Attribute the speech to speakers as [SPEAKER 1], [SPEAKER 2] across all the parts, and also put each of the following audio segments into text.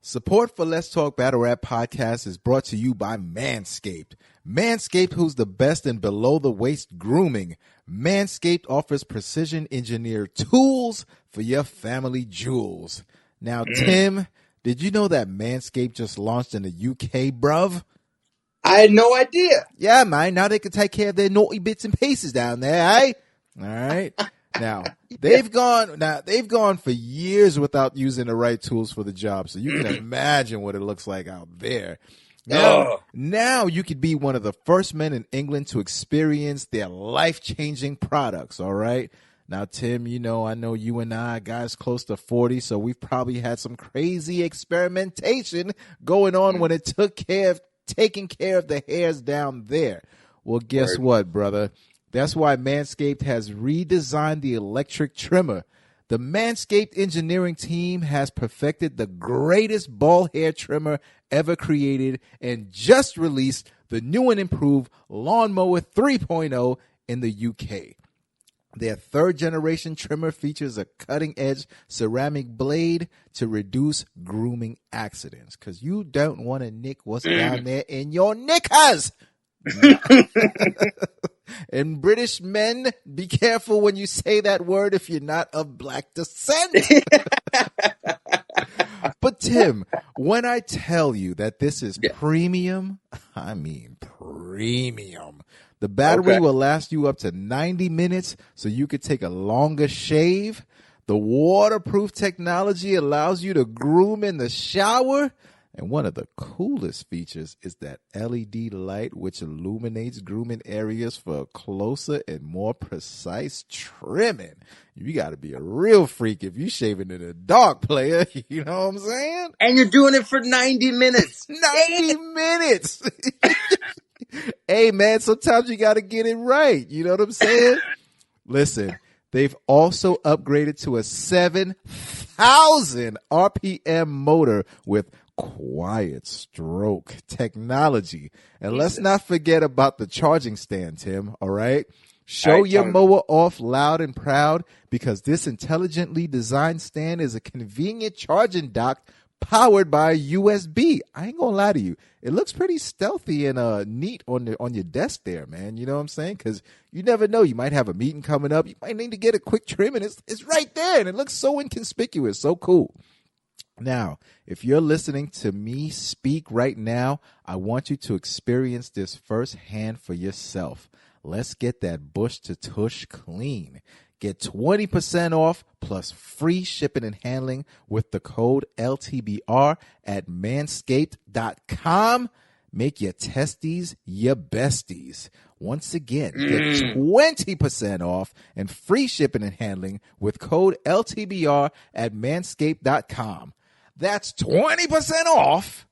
[SPEAKER 1] Support for Let's Talk Battle Rap Podcast is brought to you by Manscaped. Manscaped, who's the best in below-the-waist grooming. Manscaped offers precision-engineered tools for your family jewels. Now, Tim, did you know that Manscaped just launched in the UK, bruv?
[SPEAKER 2] I had no idea.
[SPEAKER 1] Yeah, man. Now they can take care of their naughty bits and pieces down there, eh? All right. Now they've gone for years without using the right tools for the job. So you can imagine what it looks like out there. Now you could be one of the first men in England to experience their life-changing products. All right. Now, Tim, I know you and I, guys close to 40, so we've probably had some crazy experimentation going on when it taking care of the hairs down there. Well, guess what, brother? That's why Manscaped has redesigned the electric trimmer. The Manscaped engineering team has perfected the greatest ball hair trimmer ever created and just released the new and improved Lawnmower 3.0 in the UK. Their third-generation trimmer features a cutting-edge ceramic blade to reduce grooming accidents, because you don't want to nick what's down there in your knickers. And British men, be careful when you say that word if you're not of black descent. But Tim, when I tell you that this is premium, I mean premium. The battery will last you up to 90 minutes, so you could take a longer shave. The waterproof technology allows you to groom in the shower. And one of the coolest features is that LED light, which illuminates grooming areas for closer and more precise trimming. You got to be a real freak if you shaving in the dark, player. You know what I'm saying?
[SPEAKER 2] And you're doing it for 90 minutes.
[SPEAKER 1] 90 minutes. Hey, man, sometimes you got to get it right. You know what I'm saying? Listen, they've also upgraded to a 7,000 RPM motor with quiet stroke technology. And let's not forget about the charging stand, Tim, all right? Show your mower off loud and proud, because this intelligently designed stand is a convenient charging dock powered by USB. I ain't gonna lie to you. It looks pretty stealthy and neat on your desk there, man. You know what I'm saying? Because you never know. You might have a meeting coming up. You might need to get a quick trim, and it's right there, and it looks so inconspicuous, so cool. Now, if you're listening to me speak right now, I want you to experience this firsthand for yourself. Let's get that bush to tush clean. Get 20% off plus free shipping and handling with the code LTBR at manscaped.com. Make your testes your besties. Once again, get 20% off and free shipping and handling with code LTBR at manscaped.com. That's 20% off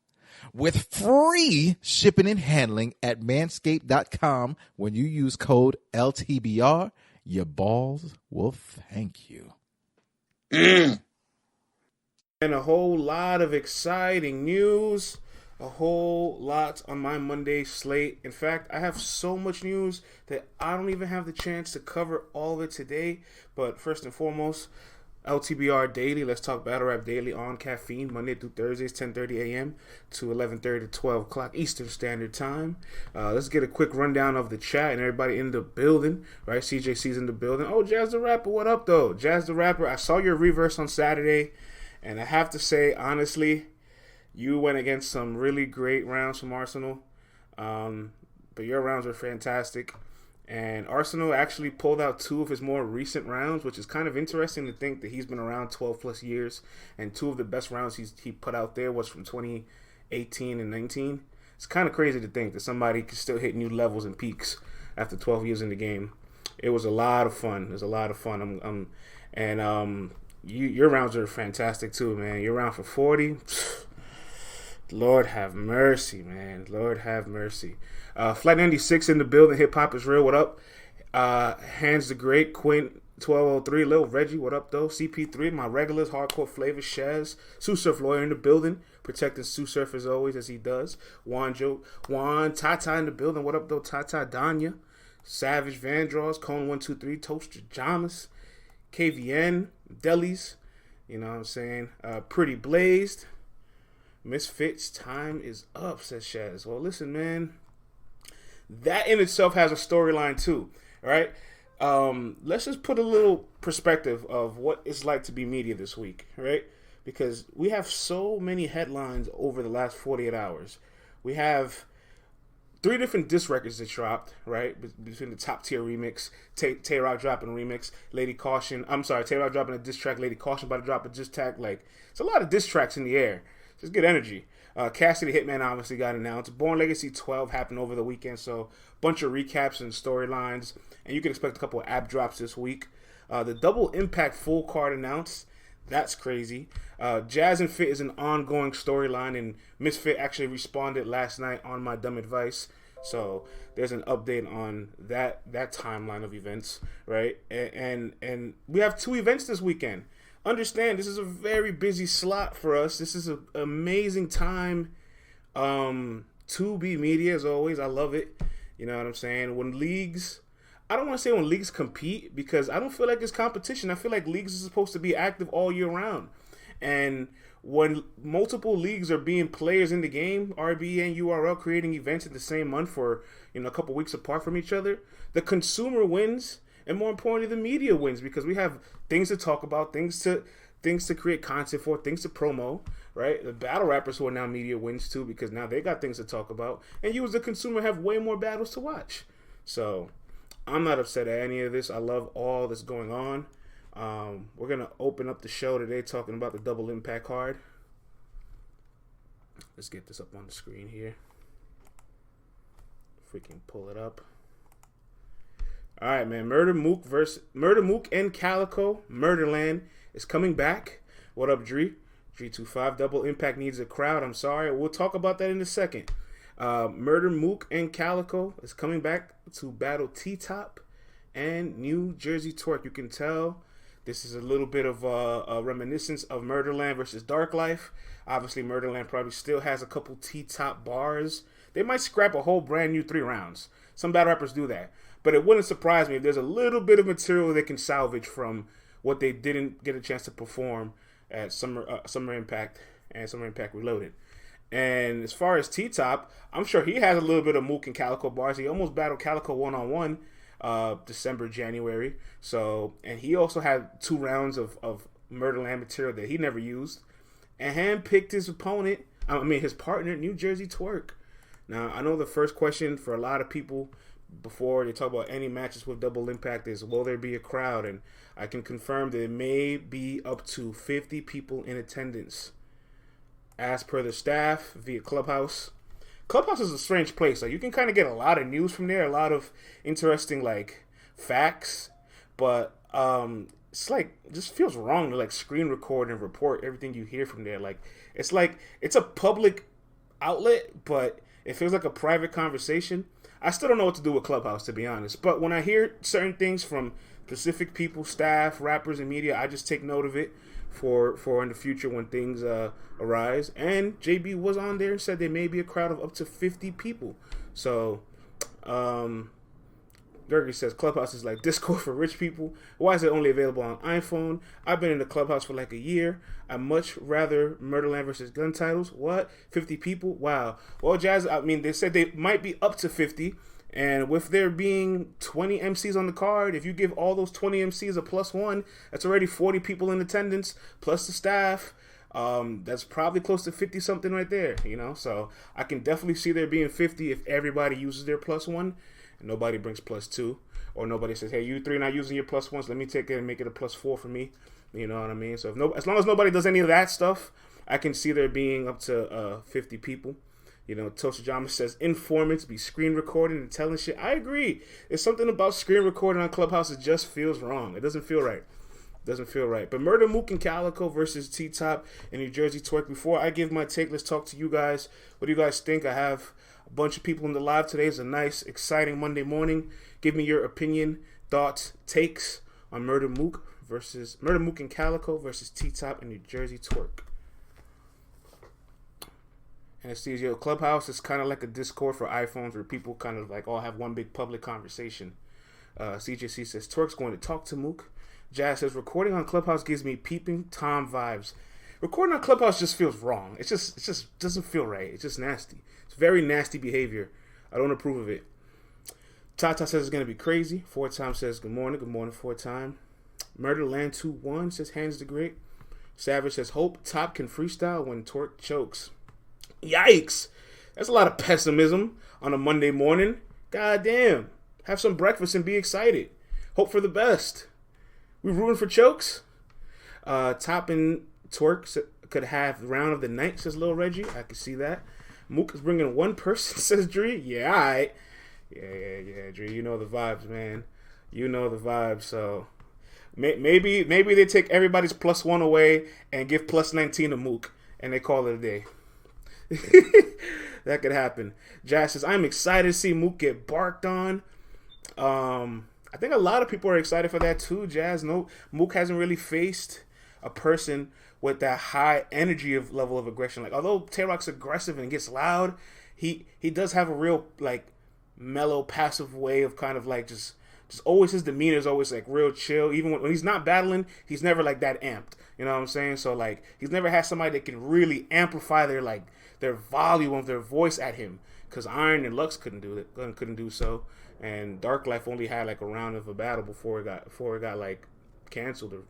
[SPEAKER 1] with free shipping and handling at manscaped.com when you use code LTBR. Your balls will thank you.
[SPEAKER 3] And a whole lot of exciting news. A whole lot on my Monday slate. In fact, I have so much news that I don't even have the chance to cover all of it today. But first and foremost, LTBR Daily, Let's Talk Battle Rap Daily on Caffeine, Monday through Thursdays, 10:30 a.m. to 11:30 to 12 o'clock Eastern Standard Time. Let's get a quick rundown of the chat and everybody in the building, right? CJC's in the building. Oh, Jazz the Rapper, what up, though? Jazz the Rapper, I saw your reverse on Saturday, and I have to say, honestly, you went against some really great rounds from Arsenal, but your rounds were fantastic. And Arsenal actually pulled out two of his more recent rounds, which is kind of interesting to think that he's been around 12 plus years, and two of the best rounds he put out there was from 2018 and 19. It's kind of crazy to think that somebody can still hit new levels and peaks after 12 years in the game. It was a lot of fun. It was a lot of fun. Your rounds are fantastic too, man. Your round for 40. Lord have mercy, man. Lord have mercy. Flight 96 in the building. Hip Hop is real. What up? Hands the Great. Quint 1203. Lil Reggie. What up, though? CP3. My regulars. Hardcore Flavor. Shaz. Sue Surf Lawyer in the building. Protecting Sue Surf as always, as he does. Juan Tata in the building. What up, though? Tata Danya. Savage Vandraws. Cone 123. Toaster Jamas. KVN. Delis. You know what I'm saying? Pretty Blazed. Misfits, time is up, says Shaz. Well, listen, man. That in itself has a storyline too, all right? Let's just put a little perspective of what it's like to be media this week, right? Because we have so many headlines over the last 48 hours. We have 3 different diss records that dropped, right? Between the top tier remix, Tay-Rock dropping a remix, Tay-Rock dropping a diss track, Lady Caution about to drop a diss track. Like, it's a lot of diss tracks in the air. Just good energy. Cassidy Hitman obviously got announced. Born Legacy 12 happened over the weekend, so bunch of recaps and storylines, and you can expect a couple of app drops this week. The Double Impact full card announced. That's crazy. Jazz and Fit is an ongoing storyline, and Misfit actually responded last night on my dumb advice. So there's an update on that timeline of events, right? And we have 2 events this weekend. Understand, this is a very busy slot for us. This is an amazing time to be media, as always. I love it. You know what I'm saying? I don't want to say when leagues compete, because I don't feel like it's competition. I feel like leagues are supposed to be active all year round. And when multiple leagues are being players in the game, RB and URL creating events in the same month for a couple weeks apart from each other, the consumer wins. And more importantly, the media wins, because we have things to talk about, things to create content for, things to promo, right? The battle rappers who are now media wins too, because now they got things to talk about. And you as the consumer have way more battles to watch. So I'm not upset at any of this. I love all that's going on. We're going to open up the show today talking about the Double Impact card. Let's get this up on the screen here. Freaking pull it up. All right, man. Murda Mook and Calicoe. Murderland is coming back. What up, Dre? Dre25. Double Impact needs a crowd. I'm sorry. We'll talk about that in a second. Murda Mook and Calicoe is coming back to battle T-Top and New Jersey Twork. You can tell this is a little bit of a reminiscence of Murderland versus Dark Life. Obviously, Murderland probably still has a couple T-Top bars. They might scrap a whole brand new 3 rounds. Some battle rappers do that. But it wouldn't surprise me if there's a little bit of material they can salvage from what they didn't get a chance to perform at Summer Impact and Summer Impact Reloaded. And as far as T-Top, I'm sure he has a little bit of Mook and Calicoe bars. He almost battled Calicoe one-on-one December, January. So, and he also had 2 rounds of Murderland material that he never used. And handpicked his his partner, New Jersey Twork. Now, I know the first question for a lot of people before they talk about any matches with Double Impact is, will there be a crowd? And I can confirm that it may be up to 50 people in attendance, as per the staff via Clubhouse. Clubhouse is a strange place. Like, you can kind of get a lot of news from there, a lot of interesting facts, but it's it just feels wrong to screen record and report everything you hear from there. It's a public outlet, but it feels like a private conversation. I still don't know what to do with Clubhouse, to be honest. But when I hear certain things from specific people, staff, rappers, and media, I just take note of it for in the future when things arise. And JB was on there and said there may be a crowd of up to 50 people. So, Gergie says Clubhouse is like Discord for rich people. Why is it only available on iPhone? I've been in the Clubhouse for a year. I much rather Murderland versus Gun titles. What? 50 people? Wow. Well, Jazz, they said they might be up to 50. And with there being 20 MCs on the card, if you give all those 20 MCs a +1, that's already 40 people in attendance, plus the staff. That's probably close to 50 something right there, So I can definitely see there being 50 if everybody uses their +1. And nobody brings +2, or nobody says, hey, you 3 not using your +1s, let me take it and make it a +4 for me. You know what I mean? So as long as nobody does any of that stuff, I can see there being up to 50 people. Toast Jama says informants be screen recording and telling shit. I agree. There's something about screen recording on Clubhouse that just feels wrong. It doesn't feel right. But Murda Mook and Calicoe versus T-Top and New Jersey Twork. Before I give my take, let's talk to you guys. What do you guys think? I have a bunch of people in the live today. It's a nice, exciting Monday morning. Give me your opinion, thoughts, takes on Murda Mook and Calicoe versus T-Top and New Jersey Twork. Anesthesia Clubhouse is kind of like a Discord for iPhones where people kind of all have one big public conversation. CJC says Twork's going to talk to Mook. Jazz says recording on Clubhouse gives me peeping Tom vibes. recording on Clubhouse just feels wrong. It just doesn't feel right. It's just nasty. It's very nasty behavior. I don't approve of it. Tata says it's going to be crazy. 4Time says good morning. Good morning, 4Time. Murderland 2-1 says hands the great. Savage says hope Top can freestyle when Twork chokes. Yikes. That's a lot of pessimism on a Monday morning. God damn. Have some breakfast and be excited. Hope for the best. We rooting for chokes? Top and Twork could have round of the night, says Lil Reggie. I can see that. Mook is bringing one person, says Dree. Yeah, all right. Yeah, Dree. You know the vibes, man. You know the vibes. So maybe they take everybody's +1 away and give +19 to Mook, and they call it a day. That could happen. Jazz says, I'm excited to see Mook get barked on. I think a lot of people are excited for that too, Jazz. No, Mook hasn't really faced a person with that high energy of level of aggression. Like, although Twork's aggressive and gets loud, he does have a real like mellow, passive way of kind of like just always, his demeanor is always like real chill. Even when he's not battling, he's never like that amped. You know what I'm saying? So like he's never had somebody that can really amplify their volume of their voice at him. Because Iron and Lux couldn't do so, and Dark Life only had like a round of a battle before it got like canceled, or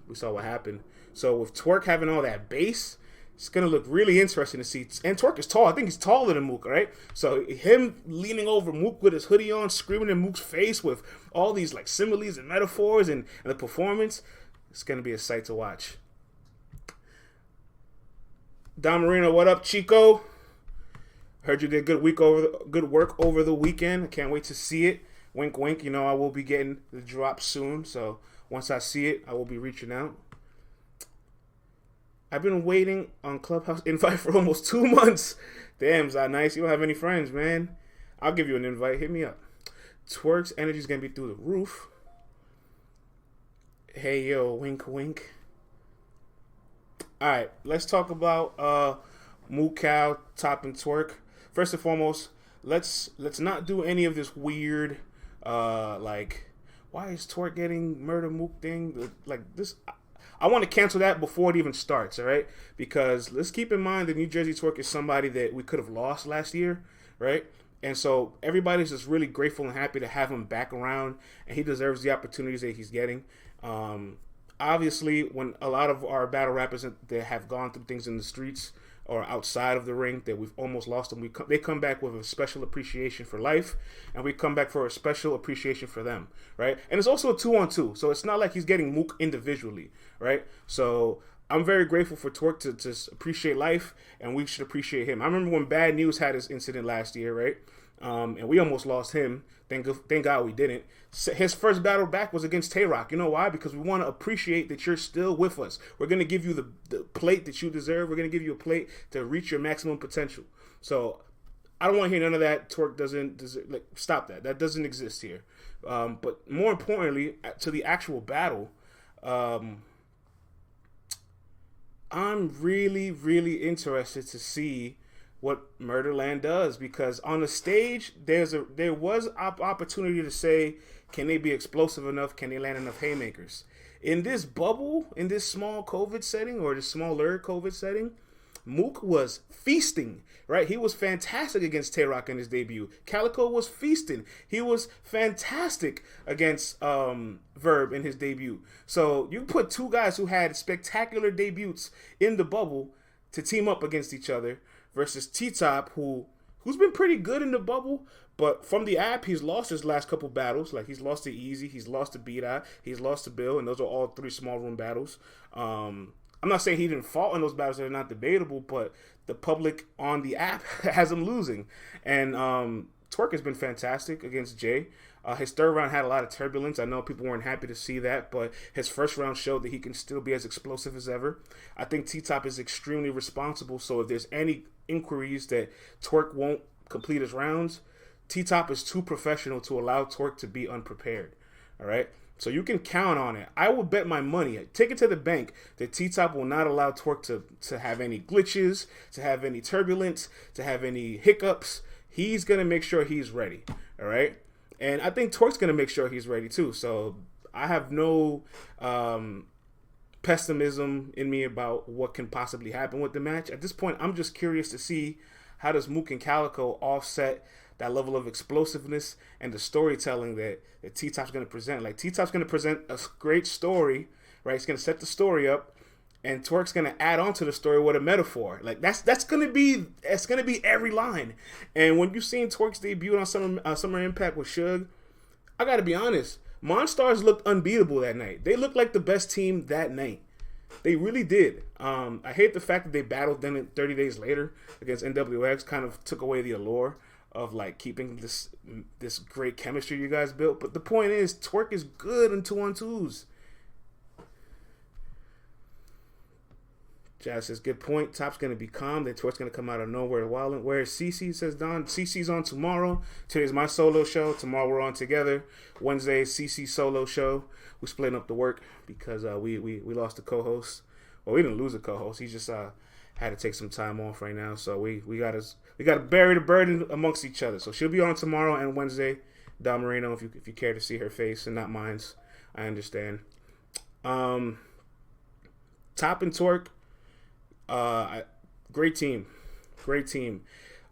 [SPEAKER 3] we saw what happened. So with Twork having all that bass, it's gonna look really interesting to see. And Twork is tall. I think he's taller than Mook, right? So him leaning over Mook with his hoodie on, screaming in Mook's face with all these like similes and metaphors and the performance, it's gonna be a sight to watch. Don Marino, what up, Chico? Heard you did good work over the weekend. I can't wait to see it. Wink, wink. I will be getting the drop soon. So once I see it, I will be reaching out. I've been waiting on Clubhouse invite for almost 2 months. Damn, is that nice? You don't have any friends, man. I'll give you an invite. Hit me up. Twork's energy is going to be through the roof. Hey, yo, wink, wink. All right, let's talk about Mook, Top, and Twork. First and foremost, let's not do any of this weird, like, why is Twork getting Murda Mook thing? Like this, I want to cancel that before it even starts, all right? Because let's keep in mind that New Jersey Twork is somebody that we could have lost last year, right? And so everybody's just really grateful and happy to have him back around, and he deserves the opportunities that he's getting. Obviously, when a lot of our battle rappers that have gone through things in the streets or outside of the ring that we've almost lost them, they come back with a special appreciation for life, and we come back for a special appreciation for them, right? And it's also a 2-on-2, so it's not like he's getting Mook individually, right? So I'm very grateful for Twork to appreciate life, and we should appreciate him. I remember when Bad News had his incident last year, right? And we almost lost him. Thank God we didn't. His first battle back was against Twork. You know why? Because we want to appreciate that you're still with us. We're going to give you the plate that you deserve. We're going to give you a plate to reach your maximum potential. So I don't want to hear none of that. Twork doesn't like, stop that. That doesn't exist here. But more importantly, to the actual battle, I'm really, really interested to see what Murderland does, because on the stage there was opportunity to say, can they be explosive enough? Can they land enough haymakers? In this bubble, in this small COVID setting, or this smaller COVID setting, Mook was feasting, right? He was fantastic against Twork in his debut. Calicoe was feasting. He was fantastic against Verb in his debut. So you put two guys who had spectacular debuts in the bubble to team up against each other, versus T-Top, who's been pretty good in the bubble, but from the app, he's lost his last couple battles. Like, he's lost to Easy, he's lost to Beat-Eye, he's lost to Bill, and those are all 3 small room battles. I'm not saying he didn't fall in those battles that are not debatable, but the public on the app has him losing. And Twork has been fantastic against Jay. His third round had a lot of turbulence. I know people weren't happy to see that, but his first round showed that he can still be as explosive as ever. I think T-Top is extremely responsible, so if there's any inquiries that Twork won't complete his rounds, T-Top is too professional to allow Twork to be unprepared, all right? So you can count on it. I will bet my money, take it to the bank, that T-Top will not allow Twork to have any glitches, to have any turbulence, to have any hiccups. He's going to make sure he's ready, all right? And I think Twork's going to make sure he's ready too. So I have no pessimism in me about what can possibly happen with the match. At this point, I'm just curious to see how does Mook and Calicoe offset that level of explosiveness and the storytelling that T-Top's going to present. Like, T-Top's going to present a great story, right? He's going to set the story up, and Twork's going to add on to the story with a metaphor. Like, that's going to be every line. And when you've seen Twork's debut on Summer Impact with Suge, I got to be honest, Monstars looked unbeatable that night. They looked like the best team that night. They really did. I hate the fact that they battled then 30 days later against NWX. Kind of took away the allure of like keeping this great chemistry you guys built. But the point is, Twork is good in 2-on-2s. Jazz says, good point. Top's going to be calm. Then Twork's going to come out of nowhere wilding. Where's CC, says Don. CC's on tomorrow. Today's my solo show. Tomorrow we're on together. Wednesday, CC solo show. We're splitting up the work because we lost a co-host. Well, we didn't lose a co-host. He just had to take some time off right now. So we got to bury the burden amongst each other. So she'll be on tomorrow and Wednesday. Don Marino, if you care to see her face and not mine's, I understand. Top and Twork. Great team.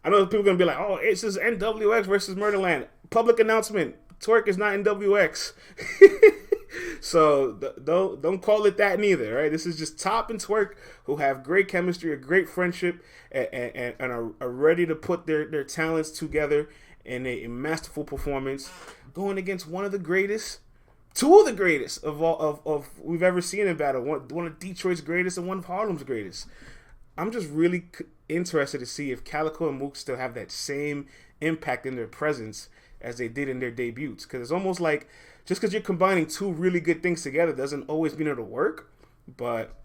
[SPEAKER 3] I know people are going to be like, oh, it's just NWX versus Murderland. Public announcement. Twork is not NWX. So don't call it that neither, right? This is just Top and Twork who have great chemistry, a great friendship, and are ready to put their talents together in a masterful performance, going against one of the greatest, two of the greatest of we've ever seen in battle. One of Detroit's greatest and one of Harlem's greatest. I'm just really interested to see if Calicoe and Mook still have that same impact in their presence as they did in their debuts. Because it's almost like just because you're combining two really good things together doesn't always mean it'll work. But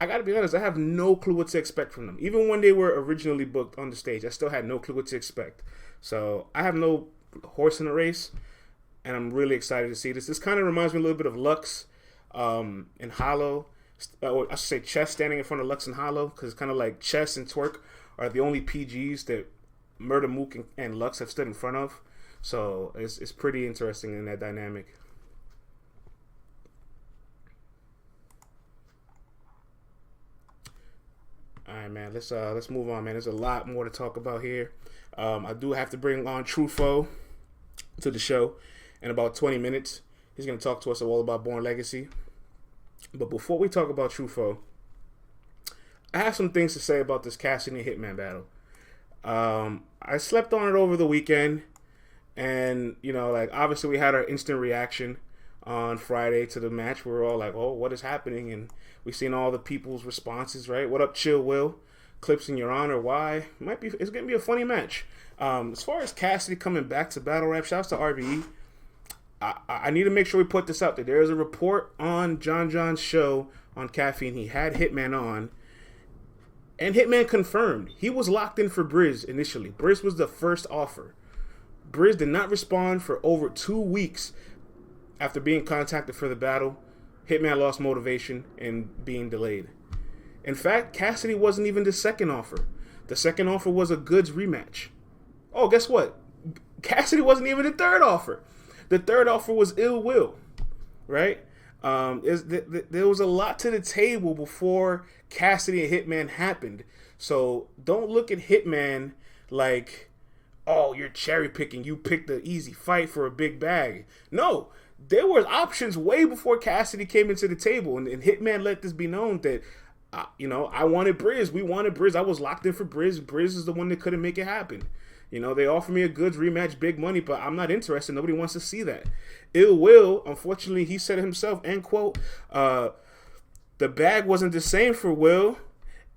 [SPEAKER 3] I got to be honest, I have no clue what to expect from them. Even when they were originally booked on the stage, I still had no clue what to expect. So I have no horse in the race, and I'm really excited to see this. This kind of reminds me a little bit of Lux and Hollow. I should say Chess standing in front of Lux and Hollow, because it's kind of like Chess and Twork are the only PGs that Murda Mook and Lux have stood in front of. So it's pretty interesting in that dynamic. All right, man. Let's move on, man. There's a lot more to talk about here. I do have to bring on Tru Foe to the show in about 20 minutes. He's going to talk to us all about Born Legacy. But before we talk about Tru Foe, I have some things to say about this Cassidy and Hitman battle. I slept on it over the weekend, and obviously we had our instant reaction on Friday to the match. We were all like, "Oh, what is happening?" And we seen all the people's responses. Right? What up, Chill Will? Clips in Your Honor. Why? It's gonna be a funny match. As far as Cassidy coming back to battle rap, shouts to RBE. I need to make sure we put this out there. There is a report on John John's show on Caffeine. He had Hitman on, and Hitman confirmed he was locked in for Brizz initially. Brizz was the first offer. Brizz did not respond for over 2 weeks after being contacted for the battle. Hitman lost motivation and being delayed. In fact, Cassidy wasn't even the second offer. The second offer was a Goods rematch. Oh, guess what? Cassidy wasn't even the third offer. The third offer was Ill Will, right? There was a lot to the table before Cassidy and Hitman happened. So don't look at Hitman like, oh, you're cherry picking. You picked the easy fight for a big bag. No, there were options way before Cassidy came into the table. And Hitman let this be known that, I wanted Brizz. We wanted Brizz. I was locked in for Brizz. Brizz is the one that couldn't make it happen. They offered me a Goods rematch, big money, but I'm not interested. Nobody wants to see that. Ill Will, unfortunately, he said it himself, end quote, the bag wasn't the same for Will,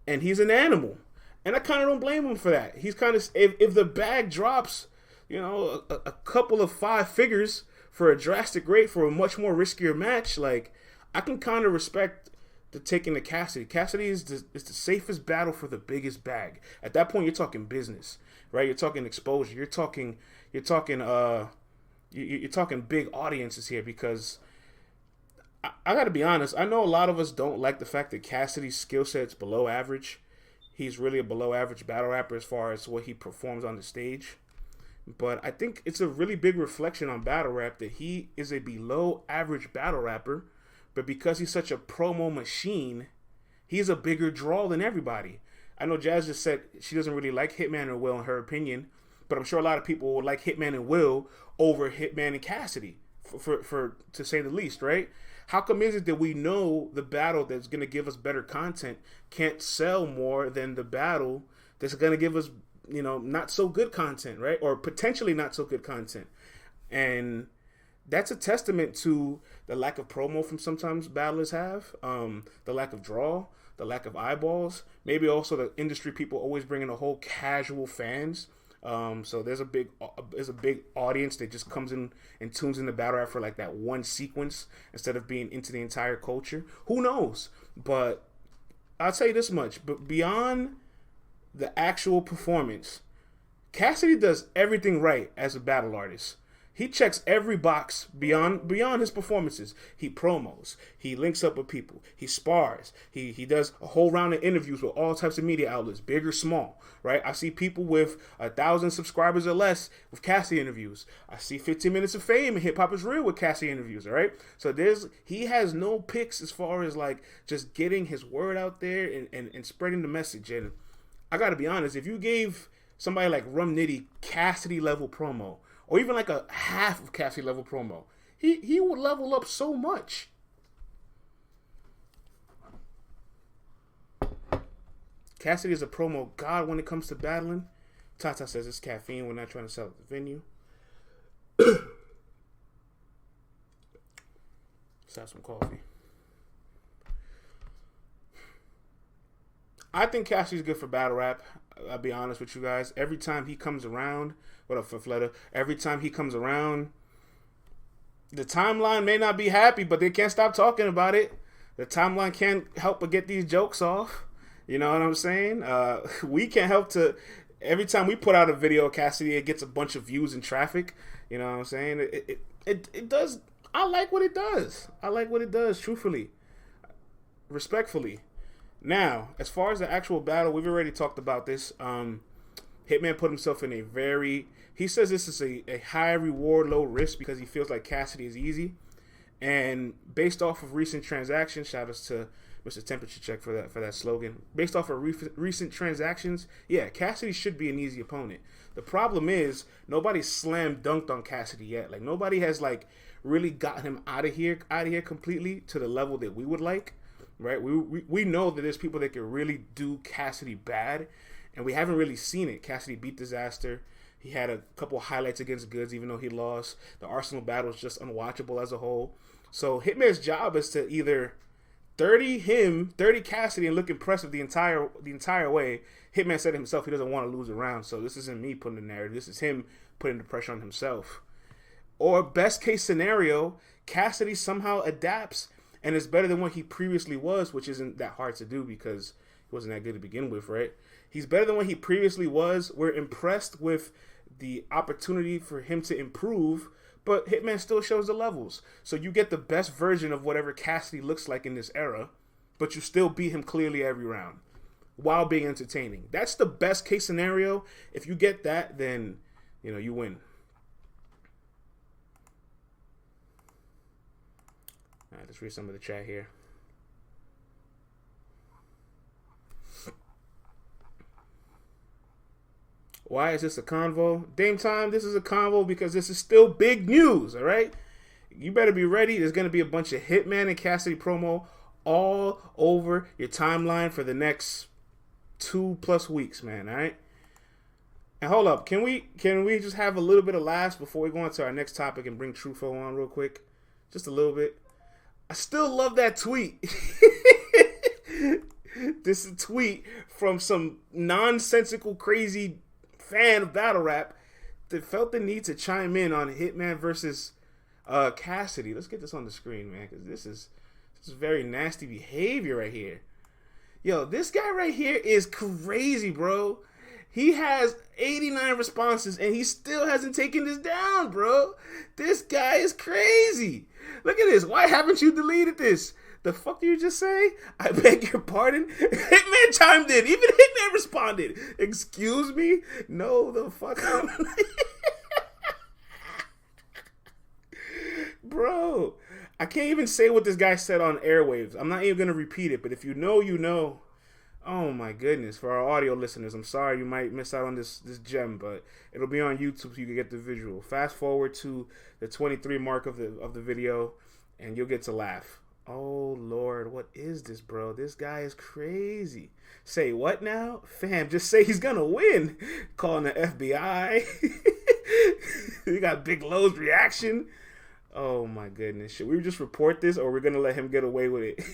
[SPEAKER 3] and he's an animal. And I kind of don't blame him for that. He's kind of, if the bag drops, a couple of 5 figures for a drastic rate for a much more riskier match, like, I can kind of respect the taking the Cassidy. Cassidy is the safest battle for the biggest bag. At that point, you're talking business. Right, you're talking exposure. You're talking big audiences here, because I got to be honest. I know a lot of us don't like the fact that Cassidy's skill set's below average. He's really a below average battle rapper as far as what he performs on the stage. But I think it's a really big reflection on battle rap that he is a below average battle rapper, but because he's such a promo machine, he's a bigger draw than everybody. I know Jazz just said she doesn't really like Hitman or Will in her opinion, but I'm sure a lot of people would like Hitman and Will over Hitman and Cassidy, for to say the least, right? How come is it that we know the battle that's going to give us better content can't sell more than the battle that's going to give us, not so good content, right? Or potentially not so good content. And that's a testament to the lack of promo from sometimes battlers have, the lack of draw, the lack of eyeballs, maybe also the industry people always bring in a whole casual fans. So there's a big audience that just comes in and tunes in the battle rap for like that one sequence instead of being into the entire culture. Who knows? But I'll tell you this much, but beyond the actual performance, Cassidy does everything right as a battle artist. He checks every box beyond his performances. He promos. He links up with people. He spars. He does a whole round of interviews with all types of media outlets, big or small, right? I see people with 1,000 subscribers or less with Cassidy interviews. I see 15 Minutes of Fame and Hip Hop is Real with Cassidy interviews, all right? So he has no picks as far as like just getting his word out there and spreading the message. And I got to be honest, if you gave somebody like Rum Nitty Cassidy level promo, or even like a half of Cassidy level promo, he would level up so much. Cassidy is a promo god when it comes to battling. Tata says it's caffeine. We're not trying to sell at the venue. Let's have some coffee. I think Cassidy's good for battle rap. I'll be honest with you guys. Every time he comes around, what up, Fafletta? Every time he comes around, the timeline may not be happy, but they can't stop talking about it. The timeline can't help but get these jokes off. You know what I'm saying? We can't help to. Every time we put out a video of Cassidy, it gets a bunch of views and traffic. You know what I'm saying? It does. I like what it does. I like what it does, truthfully. Respectfully. Now, as far as the actual battle, we've already talked about this. Hitman put himself in he says this is a high reward, low risk because he feels like Cassidy is easy. And based off of recent transactions, shout outs to Mr. Temperature Check for that slogan. Based off of recent transactions, yeah, Cassidy should be an easy opponent. The problem is nobody slam dunked on Cassidy yet. Like nobody has like really gotten him out of here completely to the level that we would like. Right, we know that there's people that can really do Cassidy bad, and we haven't really seen it. Cassidy beat Disaster. He had a couple highlights against Goods, even though he lost. The Arsenal battle is just unwatchable as a whole. So Hitman's job is to either 30 Cassidy and look impressive the entire way. Hitman said himself he doesn't want to lose a round, so this isn't me putting the narrative. This is him putting the pressure on himself. Or best case scenario, Cassidy somehow adapts and it's better than what he previously was, which isn't that hard to do because he wasn't that good to begin with, right? He's better than what he previously was. We're impressed with the opportunity for him to improve, but Hitman still shows the levels. So you get the best version of whatever Cassidy looks like in this era, but you still beat him clearly every round while being entertaining. That's the best case scenario. If you get that, then, you win. All right, let's read some of the chat here. Why is this a convo? Dame time, this is a convo because this is still big news, all right? You better be ready. There's going to be a bunch of Hitman and Cassidy promo all over your timeline for the next 2+ weeks, man, all right? And hold up, can we just have a little bit of laughs before we go on to our next topic and bring Tru Foe on real quick? Just a little bit. I still love that tweet. This is a tweet from some nonsensical, crazy fan of battle rap that felt the need to chime in on Hitman versus Cassidy. Let's get this on the screen, man, because this is very nasty behavior right here. Yo, this guy right here is crazy, bro. He has 89 responses, and he still hasn't taken this down, bro. This guy is crazy. Look at this. Why haven't you deleted this? The fuck did you just say? I beg your pardon? Hitman chimed in. Even Hitman responded. Excuse me? No, the fuck. Bro, I can't even say what this guy said on airwaves. I'm not even going to repeat it, but if you know, you know. Oh my goodness. For our audio listeners, I'm sorry you might miss out on this gem, but it'll be on YouTube so you can get the visual. Fast forward to the 23 mark of the video, and you'll get to laugh. Oh, Lord, what is this, bro? This guy is crazy. Say what now? Fam, just say he's going to win. Calling the FBI. You got Big Lo's reaction. Oh, my goodness. Should we just report this, or we're going to let him get away with it?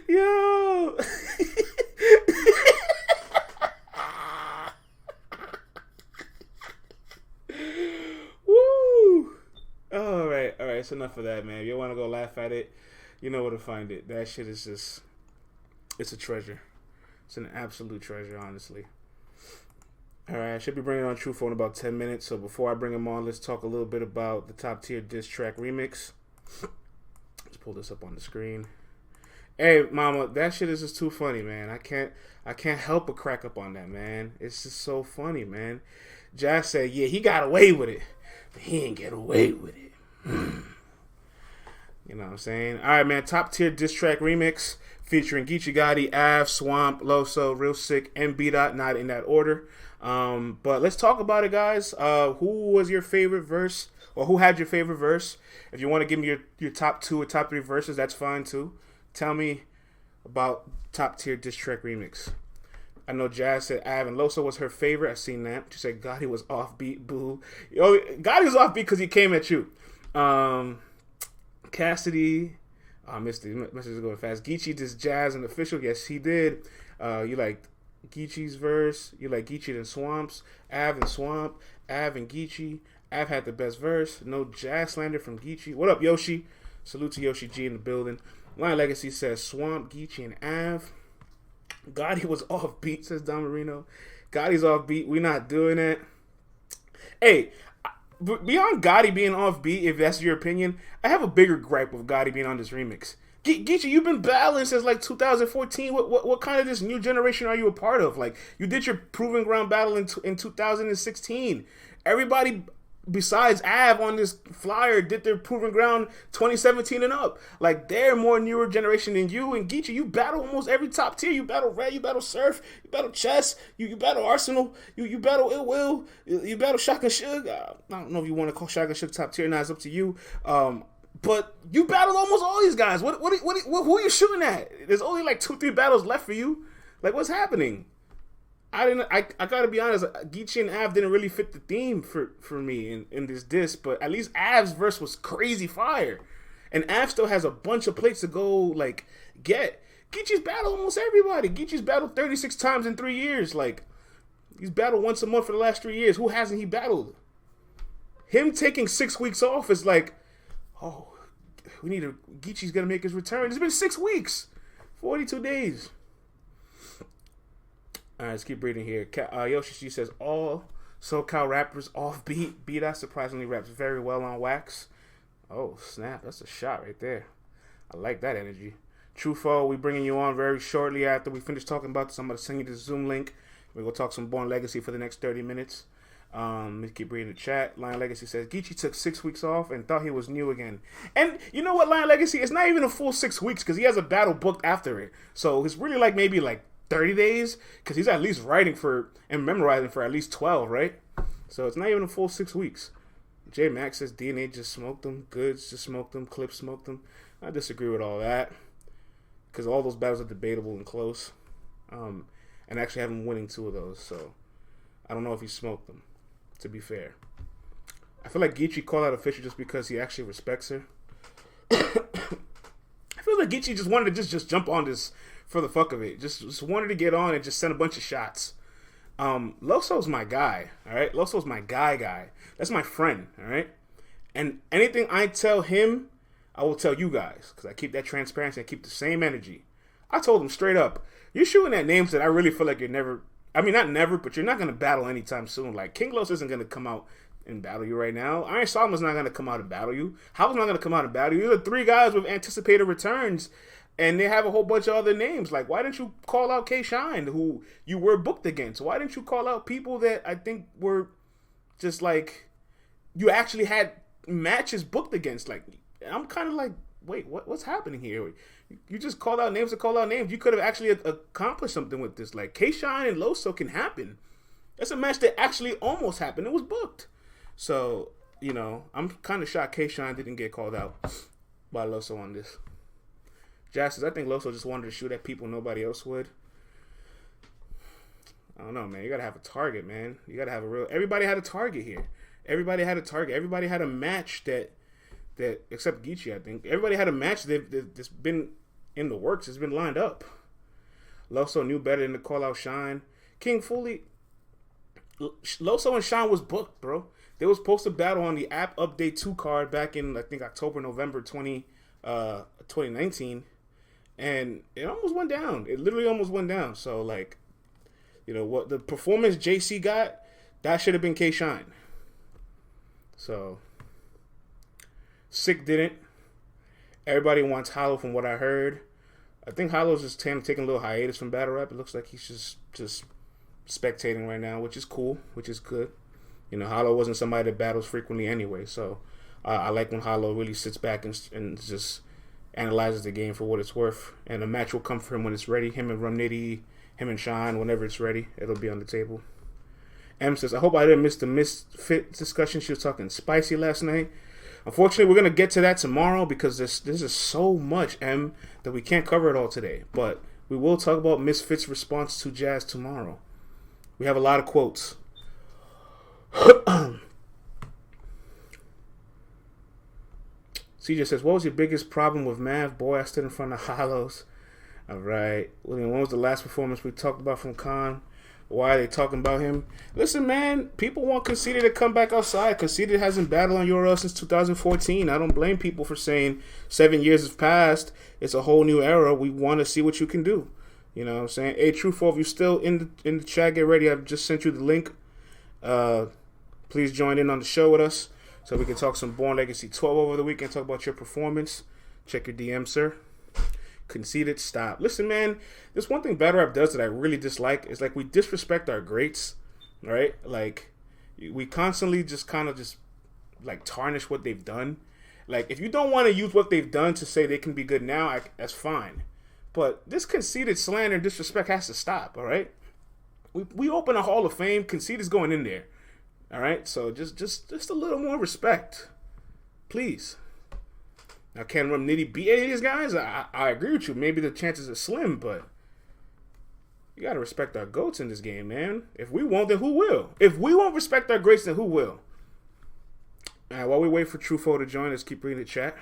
[SPEAKER 3] Yo. Woo. All right. It's enough of that, man. If you want to go laugh at it, you know where to find it. That shit is just, it's a treasure. It's an absolute treasure, honestly. All right, I should be bringing on Tru Foe in about 10 minutes. So before I bring him on, let's talk a little bit about the top tier diss track remix. Let's pull this up on the screen. Hey, mama, that shit is just too funny, man. I can't help but crack up on that, man. It's just so funny, man. Jazz said, yeah, he got away with it, but he ain't get away with it. You know what I'm saying? All right, man. Top tier diss track remix featuring Geechee Gotti, Av, Swamp, Loso, Real Sick, and B-Dot. Not in that order. But let's talk about it, guys. Who was your favorite verse, or who had your favorite verse? If you want to give me your top 2 or top 3 verses, that's fine too. Tell me about top tier diss track remix. I know Jazz said Av and Loso was her favorite. I seen that. She said Gotti was offbeat. Boo. Yo, Gotti was offbeat because he came at you. Cassidy. I missed the message is going fast. Geechee dissed Jazz and Official. Yes, he did. You liked Geechee's verse. You like Geechee and Swamps. Av and Swamp. Av and Geechee. Av had the best verse. No Jazz slander from Geechee. What up, Yoshi? Salute to Yoshi G in the building. Line Legacy says Swamp, Geechee, and Av. Gotti was off beat, says Don Marino. Gotti's off beat. We not doing it. Hey, beyond Gotti being off beat, if that's your opinion, I have a bigger gripe with Gotti being on this remix. Geechee, you've been battling since like 2014. What kind of this new generation are you a part of? Like, you did your Proving Ground battle in 2016. Everybody besides Av on this flyer did their Proving Ground 2017 and up. Like, they're more newer generation than you. And Geechee, you battle almost every top tier. You battle Red, you battle Surf, you battle Chess, you battle Arsenal, you battle Ill Will, you battle Shotgun Suge. I don't know if you want to call Shotgun Suge top tier. Now it's up to you. But you battled almost all these guys. Who are you shooting at? There's only like 2-3 battles left for you. Like, what's happening? I gotta be honest, Geechee and Av didn't really fit the theme for me in this diss, but at least Av's verse was crazy fire. And Av still has a bunch of plates to go, like, get. Geechee's battled almost everybody. Geechee's battled 36 times in 3 years. Like, he's battled once a month for the last 3 years. Who hasn't he battled? Him taking 6 weeks off is like, oh, Geechee's gonna make his return. It's been 6 weeks. 42 days. Alright, let's keep reading here. Yoshi says, all SoCal rappers off beat. B-Dot surprisingly raps very well on wax. Oh, snap. That's a shot right there. I like that energy. Tru Foe, we bringing you on very shortly after we finish talking about this. I'm going to send you the Zoom link. We're going to talk some Born Legacy for the next 30 minutes. Let's keep reading the chat. Lion Legacy says, Geechee took 6 weeks off and thought he was new again. And you know what, Lion Legacy? It's not even a full 6 weeks because he has a battle booked after it. So it's really like maybe like 30 days, because he's at least writing for and memorizing for at least 12, right? So it's not even a full 6 weeks. J Max says DNA just smoked them, Goods just smoked them, Clips smoked them. I disagree with all that, because all those battles are debatable and close, and actually have him winning 2 of those. So I don't know if he smoked them, to be fair. I feel like Geechee called out Official just because he actually respects her. I feel like Geechee just wanted to just jump on this for the fuck of it. Just wanted to get on and just send a bunch of shots. Loso's my guy, all right? Loso's my guy. That's my friend, all right? And anything I tell him, I will tell you guys, because I keep that transparency. I keep the same energy. I told him straight up, you're shooting at names that I really feel like you're never, I mean, not never, but you're not going to battle anytime soon. Like, King Los isn't going to come out and battle you right now. Iron Solomon's not going to come out and battle you. How's not going to come out and battle you? These are 3 guys with anticipated returns, and they have a whole bunch of other names. Like, why didn't you call out K-Shine, who you were booked against? Why didn't you call out people that I think were just, like, you actually had matches booked against. Like, I'm kind of like, wait, what's happening here? You just called out names to call out names. You could have actually accomplished something with this. Like, K-Shine and Loso can happen. That's a match that actually almost happened. It was booked. So, you know, I'm kind of shocked K-Shine didn't get called out by Loso on this. Jazz says, I think Loso just wanted to shoot at people nobody else would. I don't know, man. You got to have a target, man. You got to have a real... Everybody had a target here. Everybody had a target. Everybody had a match that except Geechee, I think. Everybody had a match that's been in the works. It's been lined up. Loso knew better than to call out Shine. King Fully... Loso and Shine was booked, bro. They was supposed to battle on the App Update 2 card back in, I think, October, November 2019. And it almost went down. It literally almost went down. So, like, you know, what the performance JC got, that should have been K-Shine. So, Sick didn't. Everybody wants Hollow from what I heard. I think Hollow's just taking a little hiatus from battle rap. It looks like he's just spectating right now, which is cool, which is good. You know, Hollow wasn't somebody that battles frequently anyway, so I like when Hollow really sits back and just analyzes the game for what it's worth. And a match will come for him when it's ready. Him and Rumnitty, him and Shine, whenever it's ready, it'll be on the table. M says, I hope I didn't miss the Misfit discussion. She was talking spicy last night. Unfortunately, we're going to get to that tomorrow because this is so much, M, that we can't cover it all today. But we will talk about Misfit's response to Jazz tomorrow. We have a lot of quotes. CJ says, what was your biggest problem with Mav? Boy, I stood in front of Hollows. All right. William, when was the last performance we talked about from Khan? Why are they talking about him? Listen, man, people want Cassidy to come back outside. Cassidy hasn't battled on URL since 2014. I don't blame people for saying 7 years have passed. It's a whole new era. We want to see what you can do. You know what I'm saying? Hey, Tru Foe, if you're still in the chat, get ready. I've just sent you the link. Please join in on the show with us so we can talk some Born Legacy 12 over the weekend, talk about your performance. Check your DM, sir. Conceited, stop. Listen, man, there's one thing battle rap does that I really dislike. Is like we disrespect our greats, right? Like we constantly just kind of just like tarnish what they've done. Like if you don't want to use what they've done to say they can be good now, that's fine. But this conceited slander and disrespect has to stop, all right? We open a Hall of Fame. Conceited is going in there, all right? So just a little more respect, please. Now, can Rumnitty beat any of these guys? I agree with you. Maybe the chances are slim, but you got to respect our GOATs in this game, man. If we won't, then who will? If we won't respect our greats, then who will? All right, while we wait for Tru Foe to join, let's keep reading the chat.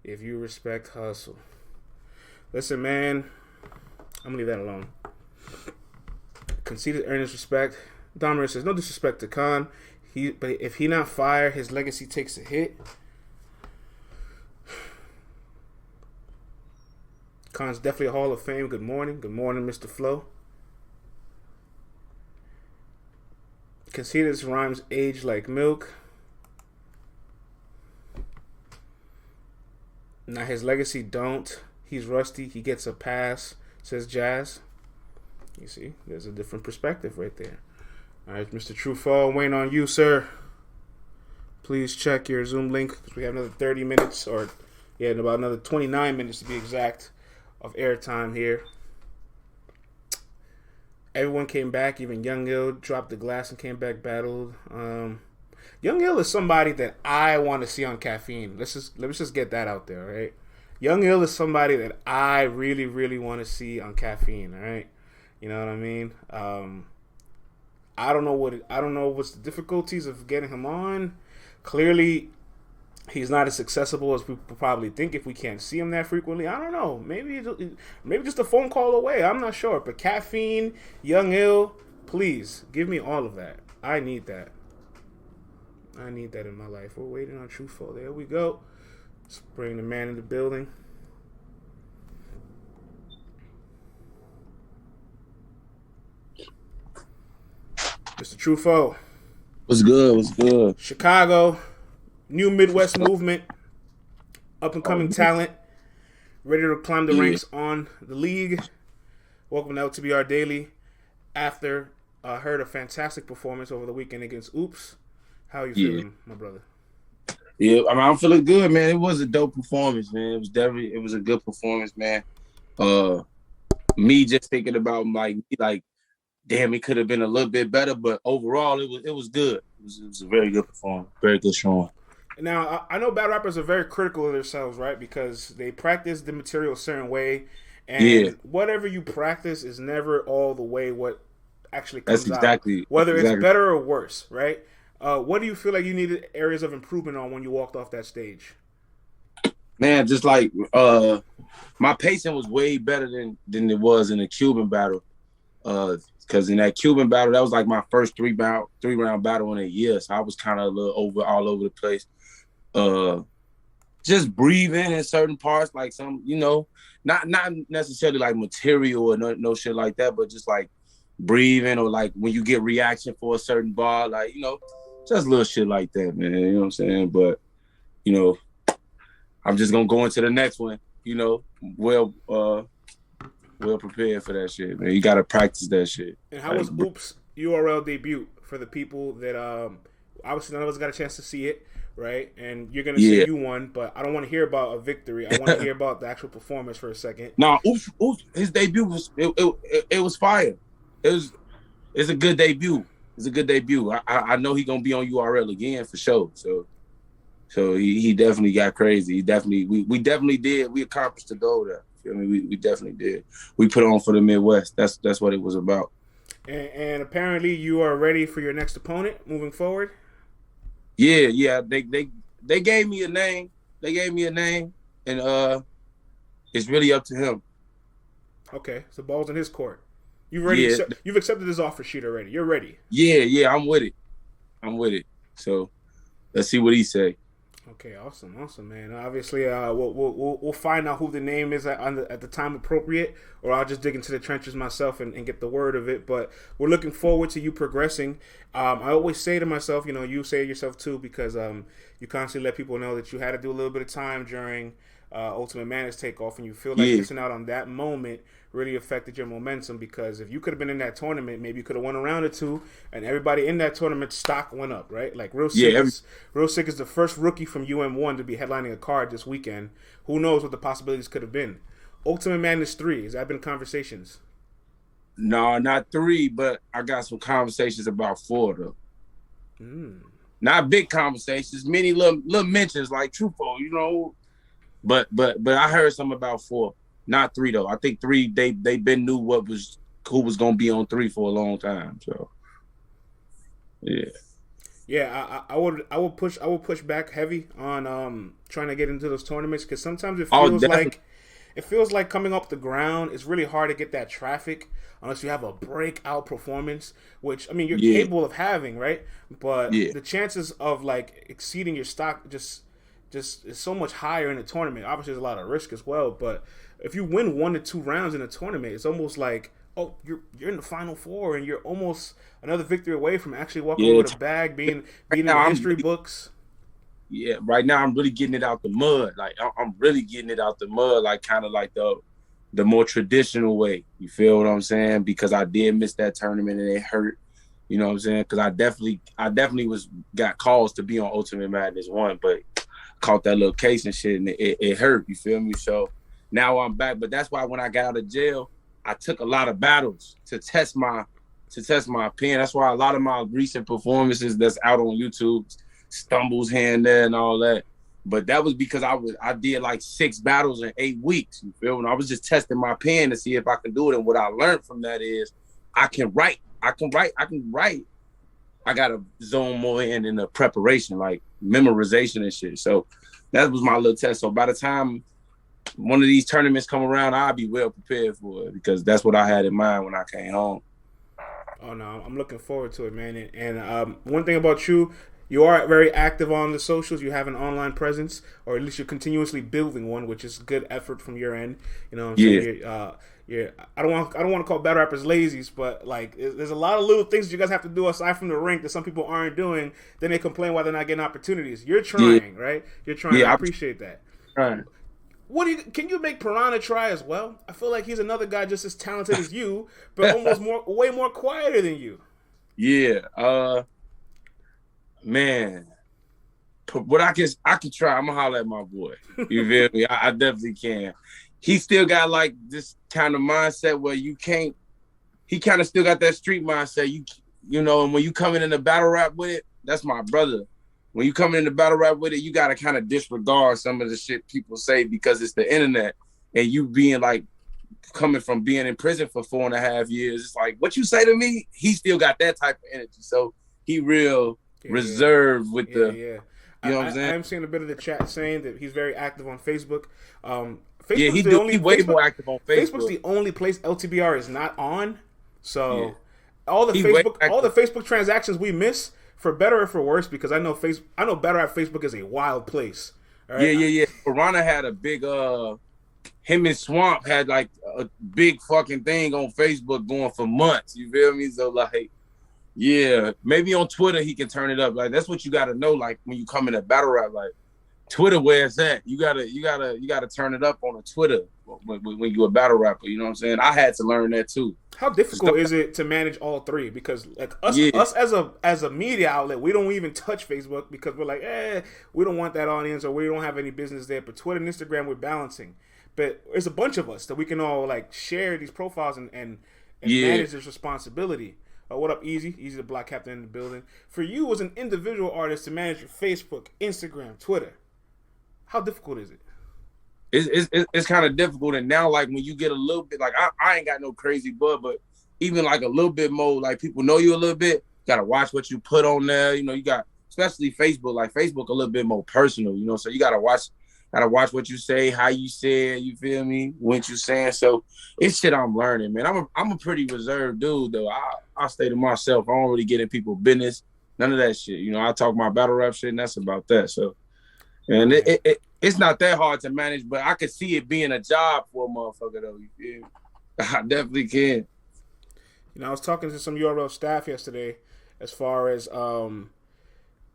[SPEAKER 3] If you respect hustle. Listen, man, I'm going to leave that alone. Conceited earnest respect. Dominic says, no disrespect to Khan. But if he not fire, his legacy takes a hit. Khan's definitely a Hall of Fame. Good morning. Good morning, Mr. Flo. Conceited rhymes age like milk. Now his legacy don't. He's rusty. He gets a pass, says Jazz. You see, there's a different perspective right there. All right, Mr. Tru Foe, waiting on you, sir. Please check your Zoom link because we have another 30 minutes, or about another 29 minutes to be exact, of airtime here. Everyone came back. Even Young Ill dropped the glass and came back, battled. Young Ill is somebody that I want to see on Caffeine. Let me just get that out there, all right? Young Ill is somebody that I really, really want to see on Caffeine, all right? You know what I mean? I don't know what's the difficulties of getting him on. Clearly, he's not as accessible as we probably think if we can't see him that frequently. I don't know. Maybe just a phone call away. I'm not sure. But Caffeine, Young Ill, please give me all of that. I need that. I need that in my life. We're waiting on Tru Foe. There we go. Let's bring the man in the building. Mr. Tru Foe.
[SPEAKER 4] What's good? What's good?
[SPEAKER 3] Chicago, new Midwest movement, up and coming talent, ready to climb the ranks on the league. Welcome to LTBR Daily. After heard a fantastic performance over the weekend against Oops. How are you
[SPEAKER 4] Yeah.
[SPEAKER 3] feeling, my brother?
[SPEAKER 4] Yeah, I mean, I'm feeling good, man. It was a dope performance, man. It was a good performance, man. Me just thinking about like, damn, it could have been a little bit better, but overall, it was good. It was a very good performance, very good showing.
[SPEAKER 3] Now, I know battle rappers are very critical of themselves, right? Because they practice the material a certain way, and whatever you practice is never all the way what actually comes out. Whether it's better or worse, right? What do you feel like you needed areas of improvement on when you walked off that stage?
[SPEAKER 4] Man, just like my pacing was way better than it was in the Cuban battle. Because in that Cuban battle, that was like my first three-round battle in a year. So I was kind of a little all over the place. Just breathing in certain parts, like some, not necessarily like material or no shit like that, but just like breathing, or like when you get reaction for a certain bar, like, just little shit like that, man. You know what I'm saying? But, I'm just gonna go into the next one, well prepared for that shit, man. You gotta practice that shit.
[SPEAKER 3] And how was Oops URL debut for the people that obviously none of us got a chance to see it, right? And you're gonna say you won, but I don't want to hear about a victory. I want to hear about the actual performance for a second.
[SPEAKER 4] No, Oops, his debut was it was fire. It's a good debut. It's a good debut. I know he gonna be on URL again for sure. So he definitely got crazy. We definitely did. We accomplished the goal there. I mean, we definitely did. We put on for the Midwest. That's what it was about.
[SPEAKER 3] And apparently you are ready for your next opponent moving forward.
[SPEAKER 4] Yeah. They gave me a name. And it's really up to him.
[SPEAKER 3] Okay, so ball's in his court. You've accepted his offer sheet already. You're ready.
[SPEAKER 4] Yeah. I'm with it. So let's see what he say.
[SPEAKER 3] Okay, awesome, man. Obviously, we'll find out who the name is at the time appropriate, or I'll just dig into the trenches myself and get the word of it. But we're looking forward to you progressing. I always say to myself, you say it yourself too, because you constantly let people know that you had to do a little bit of time during Ultimate Madness takeoff, and you feel like missing out on that moment really affected your momentum, because if you could have been in that tournament, maybe you could have won a round or two, and everybody in that tournament stock went up, right? Like Real Sick is the first rookie from UM1 to be headlining a card this weekend. Who knows what the possibilities could have been? Ultimate Madness 3, has that been conversations?
[SPEAKER 4] No, not 3, but I got some conversations about 4 though. Not big conversations, many little mentions like Tru Foe, But I heard something about 4. Not 3 though. I think 3 they been knew who was gonna be on 3 for a long time. So
[SPEAKER 3] yeah. I would push back heavy on trying to get into those tournaments, because sometimes it feels like coming up the ground. It's really hard to get that traffic unless you have a breakout performance, which I mean you're capable of having, right? But the chances of like exceeding your stock just is so much higher in a tournament. Obviously, there's a lot of risk as well, but if you win 1 to 2 rounds in a tournament, it's almost like, oh, you're in the Final Four, and you're almost another victory away from actually walking over the bag, being in the history books.
[SPEAKER 4] Yeah, right now I'm really getting it out the mud. Like I'm really getting it out the mud, like kind of like the more traditional way. You feel what I'm saying? Because I did miss that tournament and it hurt. You know what I'm saying? Because I definitely got calls to be on Ultimate Madness 1, but caught that little case and shit, and it hurt. You feel me? So now I'm back, but that's why when I got out of jail, I took a lot of battles to test my pen. That's why a lot of my recent performances that's out on YouTube, stumbles here and there and all that. But that was because I did like 6 battles in 8 weeks. You feel me? I was just testing my pen to see if I can do it. And what I learned from that is I can write. I gotta zone more in the preparation, like memorization and shit. So that was my little test. So by the time one of these tournaments come around, I'll be well prepared for it, because that's what I had in mind when I came home.
[SPEAKER 3] Oh no, I'm looking forward to it, man. And one thing about you are very active on the socials. You have an online presence, or at least you're continuously building one, which is good effort from your end. You know what I'm saying? I don't want to call battle rappers lazies, but like there's a lot of little things that you guys have to do aside from the rink that some people aren't doing. Then they complain why they're not getting opportunities. You're trying, right? You're trying. Yeah, I appreciate that.
[SPEAKER 4] Right.
[SPEAKER 3] Can you make Piranha try as well? I feel like he's another guy just as talented as you, but almost way more quieter than you.
[SPEAKER 4] Yeah. Man. What I can try. I'm gonna holler at my boy. You feel me? I definitely can. He still got like this kind of mindset where you can't. He kind of still got that street mindset. You know, and when you coming in the battle rap with it, that's my brother. When you come in the battle rap with it, you gotta kind of disregard some of the shit people say because it's the internet, and you being like coming from being in prison for 4.5 years. It's like what you say to me. He still got that type of energy, so he real reserved with the.
[SPEAKER 3] Yeah.
[SPEAKER 4] You know what I'm saying?
[SPEAKER 3] I'm seeing a bit of the chat saying that he's very active on Facebook.
[SPEAKER 4] He's way more active on Facebook.
[SPEAKER 3] Facebook's the only place LTBR is not on. So all the Facebook transactions we miss, for better or for worse, because I know better at Facebook is a wild place. Right?
[SPEAKER 4] Yeah. Piranha had a big him and Swamp had like a big fucking thing on Facebook going for months. You feel me? So like. Yeah, maybe on Twitter he can turn it up. Like that's what you got to know. Like when you come in a battle rap, like Twitter, where it's at. You gotta turn it up on a Twitter when you a battle rapper. You know what I'm saying? I had to learn that too.
[SPEAKER 3] How difficult is it to manage all three? Because like us as a media outlet, we don't even touch Facebook because we're like, we don't want that audience or we don't have any business there. But Twitter and Instagram, we're balancing. But there's a bunch of us that we can all like share these profiles and manage this responsibility. What up, Easy? Easy, the Black Captain in the building. For you as an individual artist to manage your Facebook, Instagram, Twitter, how difficult is it?
[SPEAKER 4] It's kind of difficult. And now, like, when you get a little bit, like, I ain't got no crazy bud, but even, like, a little bit more, like, people know you a little bit, you got to watch what you put on there. You know, you got, especially Facebook, like, Facebook a little bit more personal, you know, so you got to watch what you say, how you say it, you feel me, what you saying. So it's shit I'm learning, man. I'm a pretty reserved dude, though. I stay to myself. I don't really get in people's business. None of that shit. You know, I talk my battle rap shit, and that's about that. So, and it's not that hard to manage, but I could see it being a job for a motherfucker, though. You feel me? I definitely can.
[SPEAKER 3] You know, I was talking to some URL staff yesterday as far as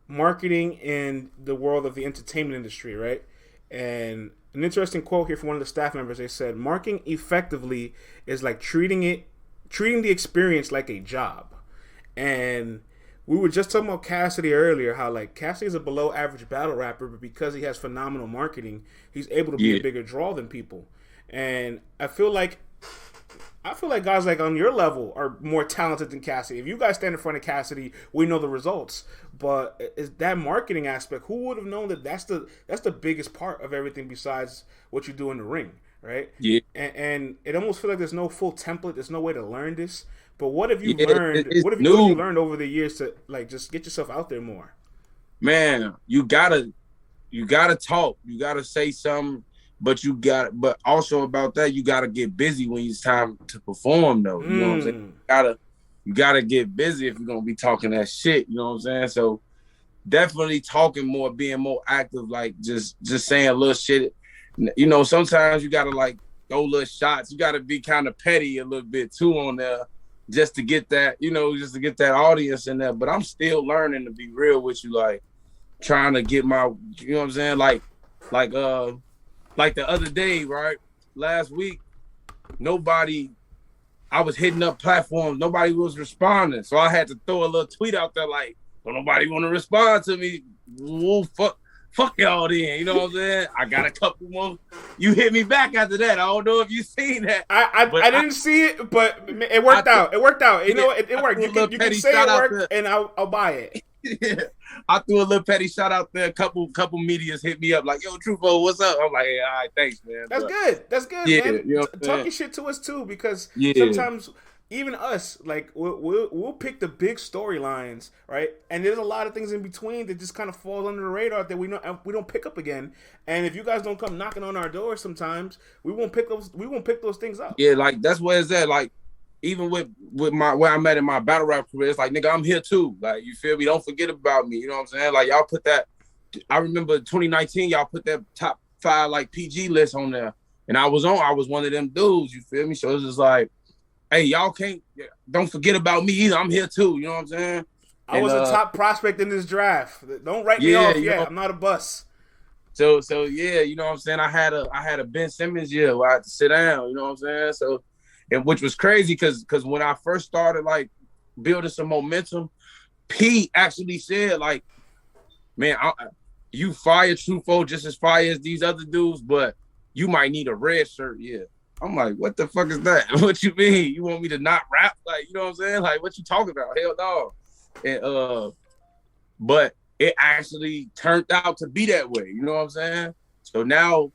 [SPEAKER 3] marketing in the world of the entertainment industry, right? And an interesting quote here from one of the staff members. They said, marketing effectively is like treating the experience like a job. And we were just talking about Cassidy earlier, how like Cassidy is a below average battle rapper, but because he has phenomenal marketing, he's able to be a bigger draw than people. And I feel like guys like on your level are more talented than Cassidy. If you guys stand in front of Cassidy, we know the results. But is that marketing aspect, who would have known that that's the biggest part of everything besides what you do in the ring, right? Yeah. And it almost feels like there's no full template. There's no way to learn this. But what have you learned? What have you learned over the years to like just get yourself out there more?
[SPEAKER 4] Man, you gotta talk. You gotta say something. But also about that, you gotta get busy when it's time to perform, though. You know what I'm saying? You gotta get busy if you're gonna be talking that shit. You know what I'm saying? So definitely talking more, being more active, like just saying little shit. You know, sometimes you gotta like throw little shots. You gotta be kind of petty a little bit too on there, just to get that, just to get that audience in there. But I'm still learning, to be real with you, like trying to get my, you know what I'm saying, like the other day, right? Last week, I was hitting up platforms, nobody was responding. So I had to throw a little tweet out there like, don't nobody want to respond to me. Ooh, fuck y'all then. You know what I'm saying? I got a couple more. You hit me back after that. I don't know if you seen that.
[SPEAKER 3] I didn't see it, but it worked out. It worked out. You know, it worked. You can say it worked, and I'll buy it.
[SPEAKER 4] Yeah. I threw a little petty shout out there. A couple medias hit me up like, yo, Tru Foe, what's up? I'm like, hey, all right, thanks, man.
[SPEAKER 3] That's good, yeah, man. You know talk your shit to us too, because sometimes even us, like we'll pick the big storylines, right? And there's a lot of things in between that just kind of fall under the radar that we don't pick up again. And if you guys don't come knocking on our door, sometimes we won't pick those things up.
[SPEAKER 4] Yeah, like that's where it's at. Like even with my where I'm at in my battle rap career, it's like, nigga, I'm here too. Like, you feel me? Don't forget about me. You know what I'm saying? Like, y'all put that. I remember 2019, y'all put that top 5 like PG list on there, and I was one of them dudes. You feel me? So it's just like, hey, y'all don't forget about me either. I'm here too. You know what I'm saying?
[SPEAKER 3] I was a top prospect in this draft. Don't write me off yet. I'm not a bust.
[SPEAKER 4] So yeah, you know what I'm saying? I had a Ben Simmons year where I had to sit down. You know what I'm saying? So, and which was crazy because when I first started like building some momentum, P actually said, like, man, you fire Tru Foe just as fire as these other dudes, but you might need a red shirt. Yeah. I'm like, what the fuck is that? What you mean? You want me to not rap? Like, you know what I'm saying? Like, what you talking about? Hell no. And but it actually turned out to be that way. You know what I'm saying? So now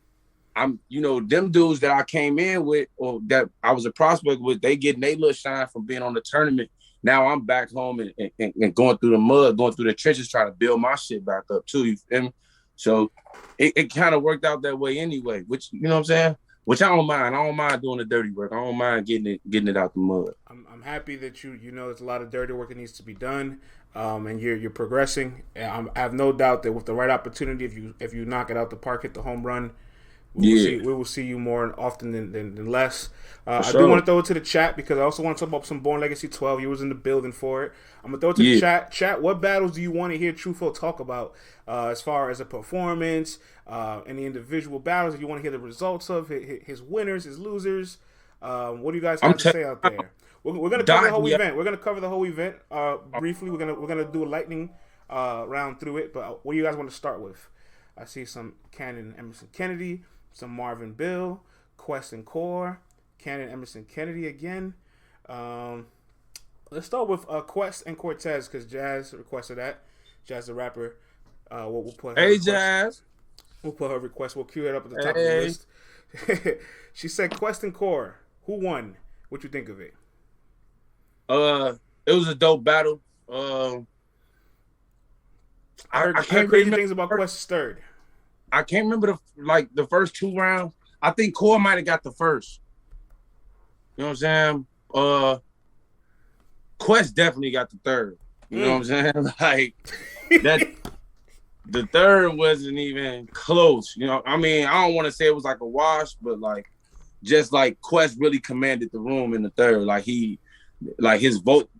[SPEAKER 4] I'm, them dudes that I came in with or that I was a prospect with, they getting their little shine from being on the tournament. Now I'm back home and going through the mud, going through the trenches, trying to build my shit back up too. You feel me? So it kind of worked out that way anyway, which, you know what I'm saying? Which I don't mind. I don't mind doing the dirty work. I don't mind getting it out the mud.
[SPEAKER 3] I'm happy that you know there's a lot of dirty work that needs to be done, and you're progressing. I have no doubt that with the right opportunity, if you knock it out the park, hit the home run, we will see you more often than less. I do want to throw it to the chat because I also want to talk about some Born Legacy 12. You was in the building for it. I'm going to throw it to the chat. Chat, what battles do you want to hear Tru Foe talk about as far as a performance, any individual battles? If you want to hear the results of his winners, his losers, what do you guys have to say out there? We're going to cover the whole event. We're going to cover the whole event briefly. We're gonna do a lightning round through it. But what do you guys want to start with? I see some Cannon Emerson Kennedy, some Marvin Bill, Quest and Core, Cannon Emerson Kennedy again. Let's start with Quest and Cortez because Jazz requested that. Jazz the rapper. We'll put her request.
[SPEAKER 4] Jazz.
[SPEAKER 3] We'll put her request. We'll cue it up at the top of the list. She said Quest and Core. Who won? What you think of it?
[SPEAKER 4] It was a dope battle.
[SPEAKER 3] I heard crazy things about Quest's third.
[SPEAKER 4] I can't remember the first 2 rounds. I think Core might have got the first. You know what I'm saying? Quest definitely got the third. You know what I'm saying? Like that. The third wasn't even close. You know, I mean, I don't want to say it was like a wash, but just like Quest really commanded the room in the third. Like his vote,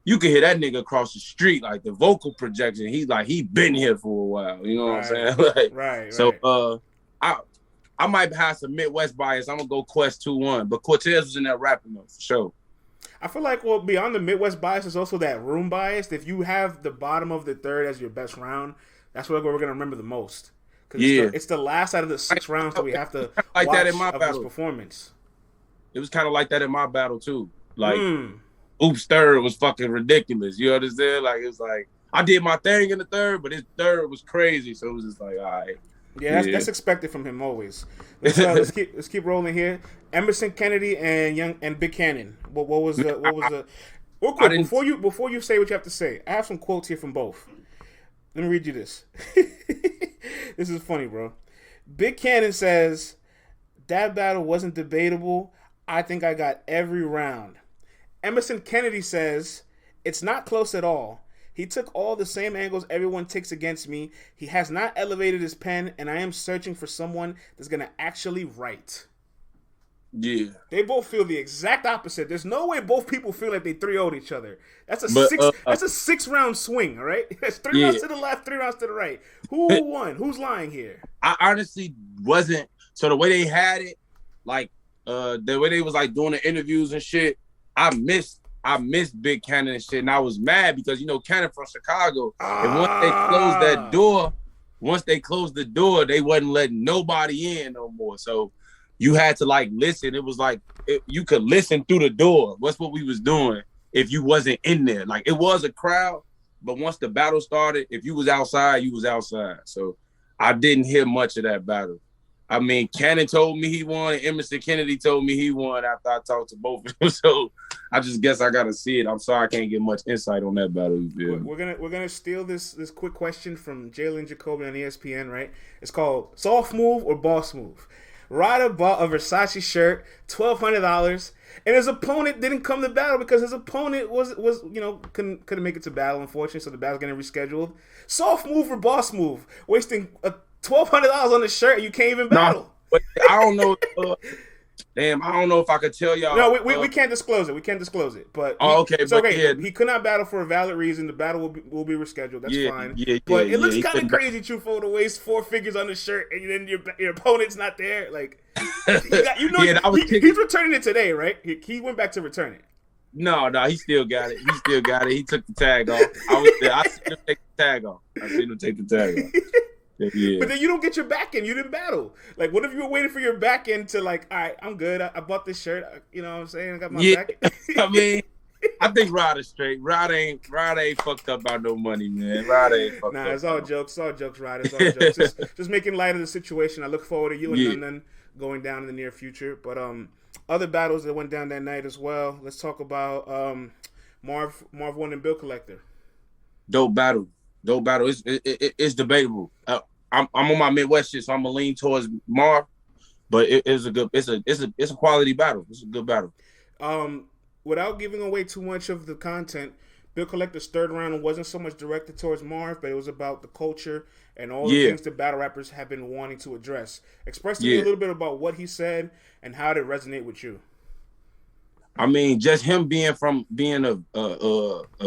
[SPEAKER 4] you could hear that nigga across the street. Like the vocal projection, he been here for a while. You know what I'm saying? Like,
[SPEAKER 3] right.
[SPEAKER 4] So I might have some Midwest bias. I'm gonna go Quest 2-1, but Cortez was in that rapping though for sure.
[SPEAKER 3] I feel like beyond the Midwest bias, there's also that room bias. If you have the bottom of the third as your best round, that's what we're gonna remember the most. Because it's the last out of the 6 rounds that we have to
[SPEAKER 4] like
[SPEAKER 3] watch
[SPEAKER 4] that in my
[SPEAKER 3] of
[SPEAKER 4] battle.
[SPEAKER 3] his performance.
[SPEAKER 4] It was kind of like that in my battle too. Like Oops third was fucking ridiculous. You understand? Like it was like I did my thing in the third, but his third was crazy. So it was just like, all right.
[SPEAKER 3] Yeah, that's expected from him always. Let's keep rolling here. Emerson Kennedy and Big Cannon. What was the real quick, before you say what you have to say, I have some quotes here from both. Let me read you this. This is funny, bro. Big Cannon says, that battle wasn't debatable. I think I got every round. Emerson Kennedy says, it's not close at all. He took all the same angles everyone takes against me. He has not elevated his pen, and I am searching for someone that's going to actually write.
[SPEAKER 4] Yeah.
[SPEAKER 3] They both feel the exact opposite. There's no way both people feel like they 3-0'd each other. That's a 6-round swing, all right? It's 3 rounds to the left, 3 rounds to the right. Who won? Who's lying here?
[SPEAKER 4] I honestly wasn't. So the way they had it, like the way they was like doing the interviews and shit, I missed Big Cannon and shit, and I was mad because Cannon from Chicago, and once they closed the door, they wasn't letting nobody in no more. So you had to like listen. It was like you could listen through the door. That's what we was doing. If you wasn't in there, like it was a crowd, but once the battle started, if you was outside, you was outside. So I didn't hear much of that battle. I mean, Cannon told me he won. Emerson Kennedy told me he won after I talked to both of them. So I just guess I gotta see it. I'm sorry I can't get much insight on that battle.
[SPEAKER 3] We're gonna steal this quick question from Jalen Jacoby on ESPN. Right? It's called soft move or boss move. Ryder bought a Versace shirt, $1,200, and his opponent didn't come to battle because his opponent was couldn't make it to battle, unfortunately. So the battle's getting rescheduled. Soft move or boss move? Wasting $1,200 on the shirt and you can't even battle.
[SPEAKER 4] No, I don't know. Damn, I don't know if I could tell y'all.
[SPEAKER 3] No, we can't disclose it. We can't disclose it. But it's okay. Yeah. He could not battle for a valid reason. The battle will be rescheduled. That's fine. But it looks kind of crazy, Tru Foe, to waste 4 figures on the shirt and then your opponent's not there. Like, he's returning it today, right? He went back to return it.
[SPEAKER 4] No, he still got it. He still got it. He took the tag off. I seen him take the tag off. Yeah.
[SPEAKER 3] But then you don't get your back end. You didn't battle. Like, what if you were waiting for your back end to like, all right, I'm good. I bought this shirt. You know what I'm saying? I got my back end.
[SPEAKER 4] I mean, I think Rod is straight. Rod ain't fucked up about no money, man. Rod ain't fucked up.
[SPEAKER 3] Nah, it's all jokes. It's all jokes, Rod. It's all jokes. Just making light of the situation. I look forward to you and London going down in the near future. But other battles that went down that night as well. Let's talk about Marv 1 and Bill Collector.
[SPEAKER 4] Dope battle. It's debatable. I'm on my Midwest shit, so I'm gonna lean towards Marv. But it's a quality battle. It's a good battle.
[SPEAKER 3] Without giving away too much of the content, Bill Collector's third round wasn't so much directed towards Marv, but it was about the culture and all the things that battle rappers have been wanting to address. Express to me a little bit about what he said and how did it resonate with you.
[SPEAKER 4] I mean, just him being a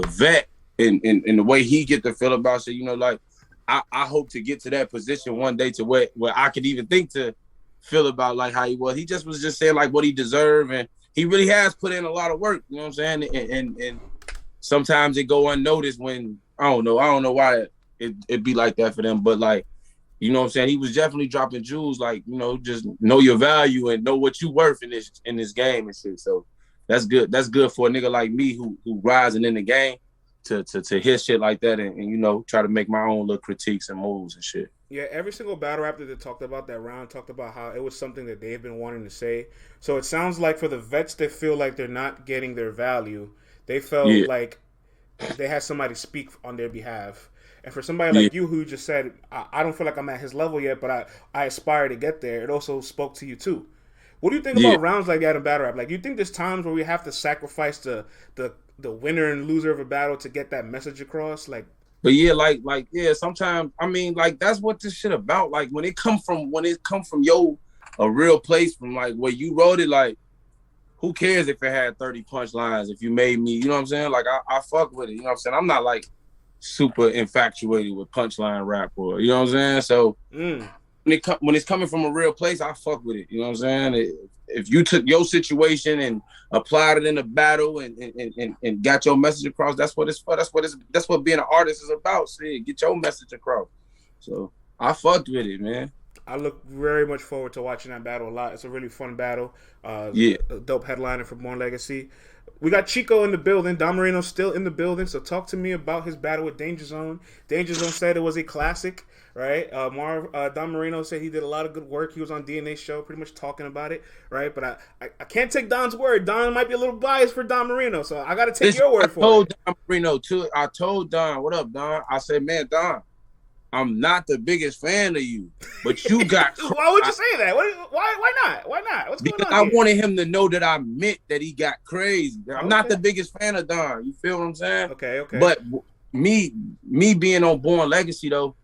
[SPEAKER 4] vet and the way he get to feel about shit, you know, like I hope to get to that position one day to where I could even think to feel about like how he was. He just was just saying like what he deserved, and he really has put in a lot of work, you know what I'm saying? And sometimes it go unnoticed when I don't know why it be like that for them, but like, you know what I'm saying? He was definitely dropping jewels, like, you know, just know your value and know what you worth in this game and shit. So that's good. That's good for a nigga like me who rising in the game to hear shit like that and you know, try to make my own little critiques and moves and shit.
[SPEAKER 3] Yeah, every single battle rapper that talked about that round talked about how it was something that they've been wanting to say. So it sounds like for the vets that feel like they're not getting their value, they felt like they had somebody speak on their behalf. And for somebody like you who just said, I don't feel like I'm at his level yet, but I aspire to get there, it also spoke to you too. What do you think about rounds like that in battle rap? Like, do you think there's times where we have to sacrifice the winner and loser of a battle to get that message across? Like,
[SPEAKER 4] but yeah, like sometimes I mean, like that's what this shit about. Like when it come from a real place from like where you wrote it, like who cares if it had 30 punchlines? If you made me, you know what I'm saying? Like I fuck with it. You know what I'm saying? I'm not like super infatuated with punchline rap or you know what I'm saying? So when it's coming from a real place, I fuck with it. You know what I'm saying? If you took your situation and applied it in a battle and got your message across, that's what it's for. That's what being an artist is about. See, get your message across. So I fucked with it, man.
[SPEAKER 3] I look very much forward to watching that battle a lot. It's a really fun battle. A dope headliner for Born Legacy. We got Chico in the building. Don Marino's still in the building. So talk to me about his battle with Danger Zone. Danger Zone said it was a classic, right? Don Marino said he did a lot of good work. He was on DNA's show pretty much talking about it, right? But I can't take Don's word. Don might be a little biased for Don Marino, so I got to take your word for it.
[SPEAKER 4] I told Don Marino, too. I told Don, what up, Don? I said, man, Don, I'm not the biggest fan of you, but you got...
[SPEAKER 3] Why would you say that? Why not? Why not? What's going on
[SPEAKER 4] Because I wanted him to know that I meant that he got crazy. I'm not the biggest fan of Don. You feel what I'm saying?
[SPEAKER 3] Okay.
[SPEAKER 4] But me being on Born Legacy, though,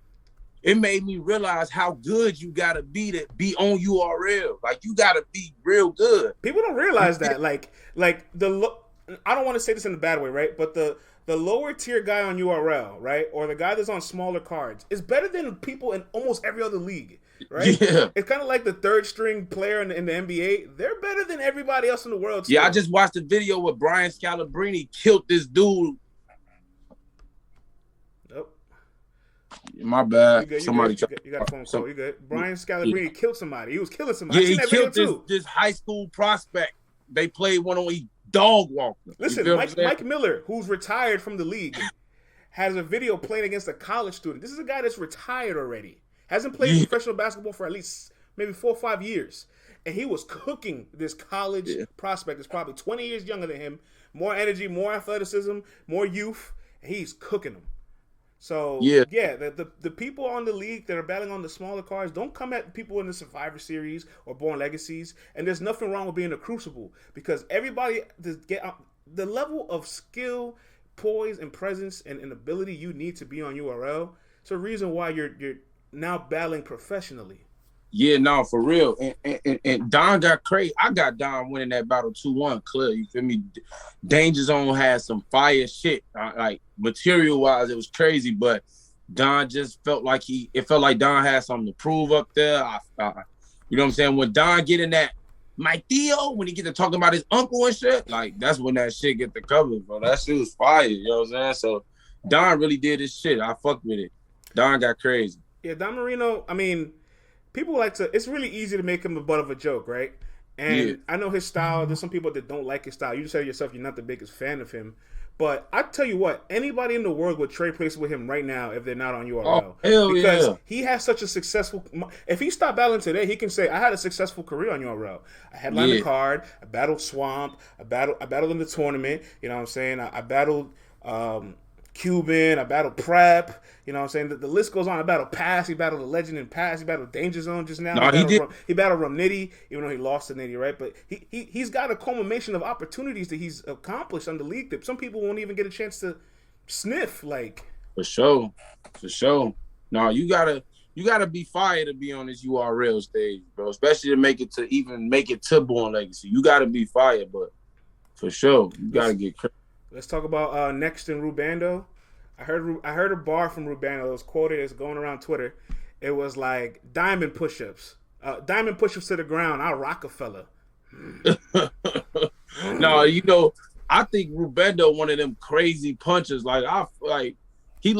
[SPEAKER 4] it made me realize how good you got to be on URL. Like, you got to be real good.
[SPEAKER 3] People don't realize that. I don't want to say this in a bad way, right? But the lower tier guy on URL, right, or the guy that's on smaller cards, is better than people in almost every other league, right?
[SPEAKER 4] Yeah.
[SPEAKER 3] It's kind of like the third string player in the NBA. They're better than everybody else in the world. Still.
[SPEAKER 4] Yeah, I just watched a video where Brian Scalabrine killed this dude.
[SPEAKER 3] Nope.
[SPEAKER 4] My bad.
[SPEAKER 3] You got a phone call. You good? Brian Scalabrine killed somebody. He was killing somebody.
[SPEAKER 4] Yeah, he killed this high school prospect. They played one-on-one. Dog walker.
[SPEAKER 3] Listen, Mike Miller, who's retired from the league, has a video playing against a college student. This is a guy that's retired already. Hasn't played professional basketball for at least maybe 4 or 5 years. And he was cooking this college prospect that's probably 20 years younger than him. More energy, more athleticism, more youth. And he's cooking them. So, the people on the league that are battling on the smaller cards, don't come at people in the Survivor Series or Born Legacies. And there's nothing wrong with being a crucible because everybody the level of skill, poise, and presence and ability you need to be on URL. It's a reason why you're now battling professionally.
[SPEAKER 4] Yeah, no, for real. And Don got crazy. I got Don winning that battle 2-1 clear. You feel me? Danger Zone had some fire shit. Like material-wise, it was crazy, but Don just felt like Don had something to prove up there. You know what I'm saying? When Don get in that my Theo, when he get to talking about his uncle and shit, like that's when that shit get the cover, bro. That shit was fire, you know what I'm saying? So Don really did his shit. I fucked with it. Don got crazy.
[SPEAKER 3] Yeah, Don Marino, I mean, people like to, it's really easy to make him a butt of a joke, right? And I know his style, there's some people that don't like his style. You just said yourself you're not the biggest fan of him. But I tell you what, anybody in the world would trade places with him right now if they're not on URL.
[SPEAKER 4] Oh, hell
[SPEAKER 3] because he has such a successful... If he stopped battling today, he can say, I had a successful career on URL. I headlined the card, I battled Swamp, I battled in the tournament, you know what I'm saying? I battled Cuban, I battled Prep, you know what I'm saying? The list goes on. I battled Pass, he battled the Legend in Pass, he battled Danger Zone just now.
[SPEAKER 4] No,
[SPEAKER 3] he battled Rum Nitty, even though he lost to Nitty, right? But he's got a culmination of opportunities that he's accomplished on the league that some people won't even get a chance to sniff, like. For sure.
[SPEAKER 4] No, you gotta be fire to be on this URL stage, bro. Especially to make it to Born Legacy. You gotta be fire, but for sure, you gotta get crazy.
[SPEAKER 3] Let's talk about next in Rubando. I heard a bar from Rubando that was quoted as going around Twitter. It was like diamond push-ups. Diamond push-ups to the ground. I'll Rockefeller.
[SPEAKER 4] No, I think Rubando one of them crazy punchers. He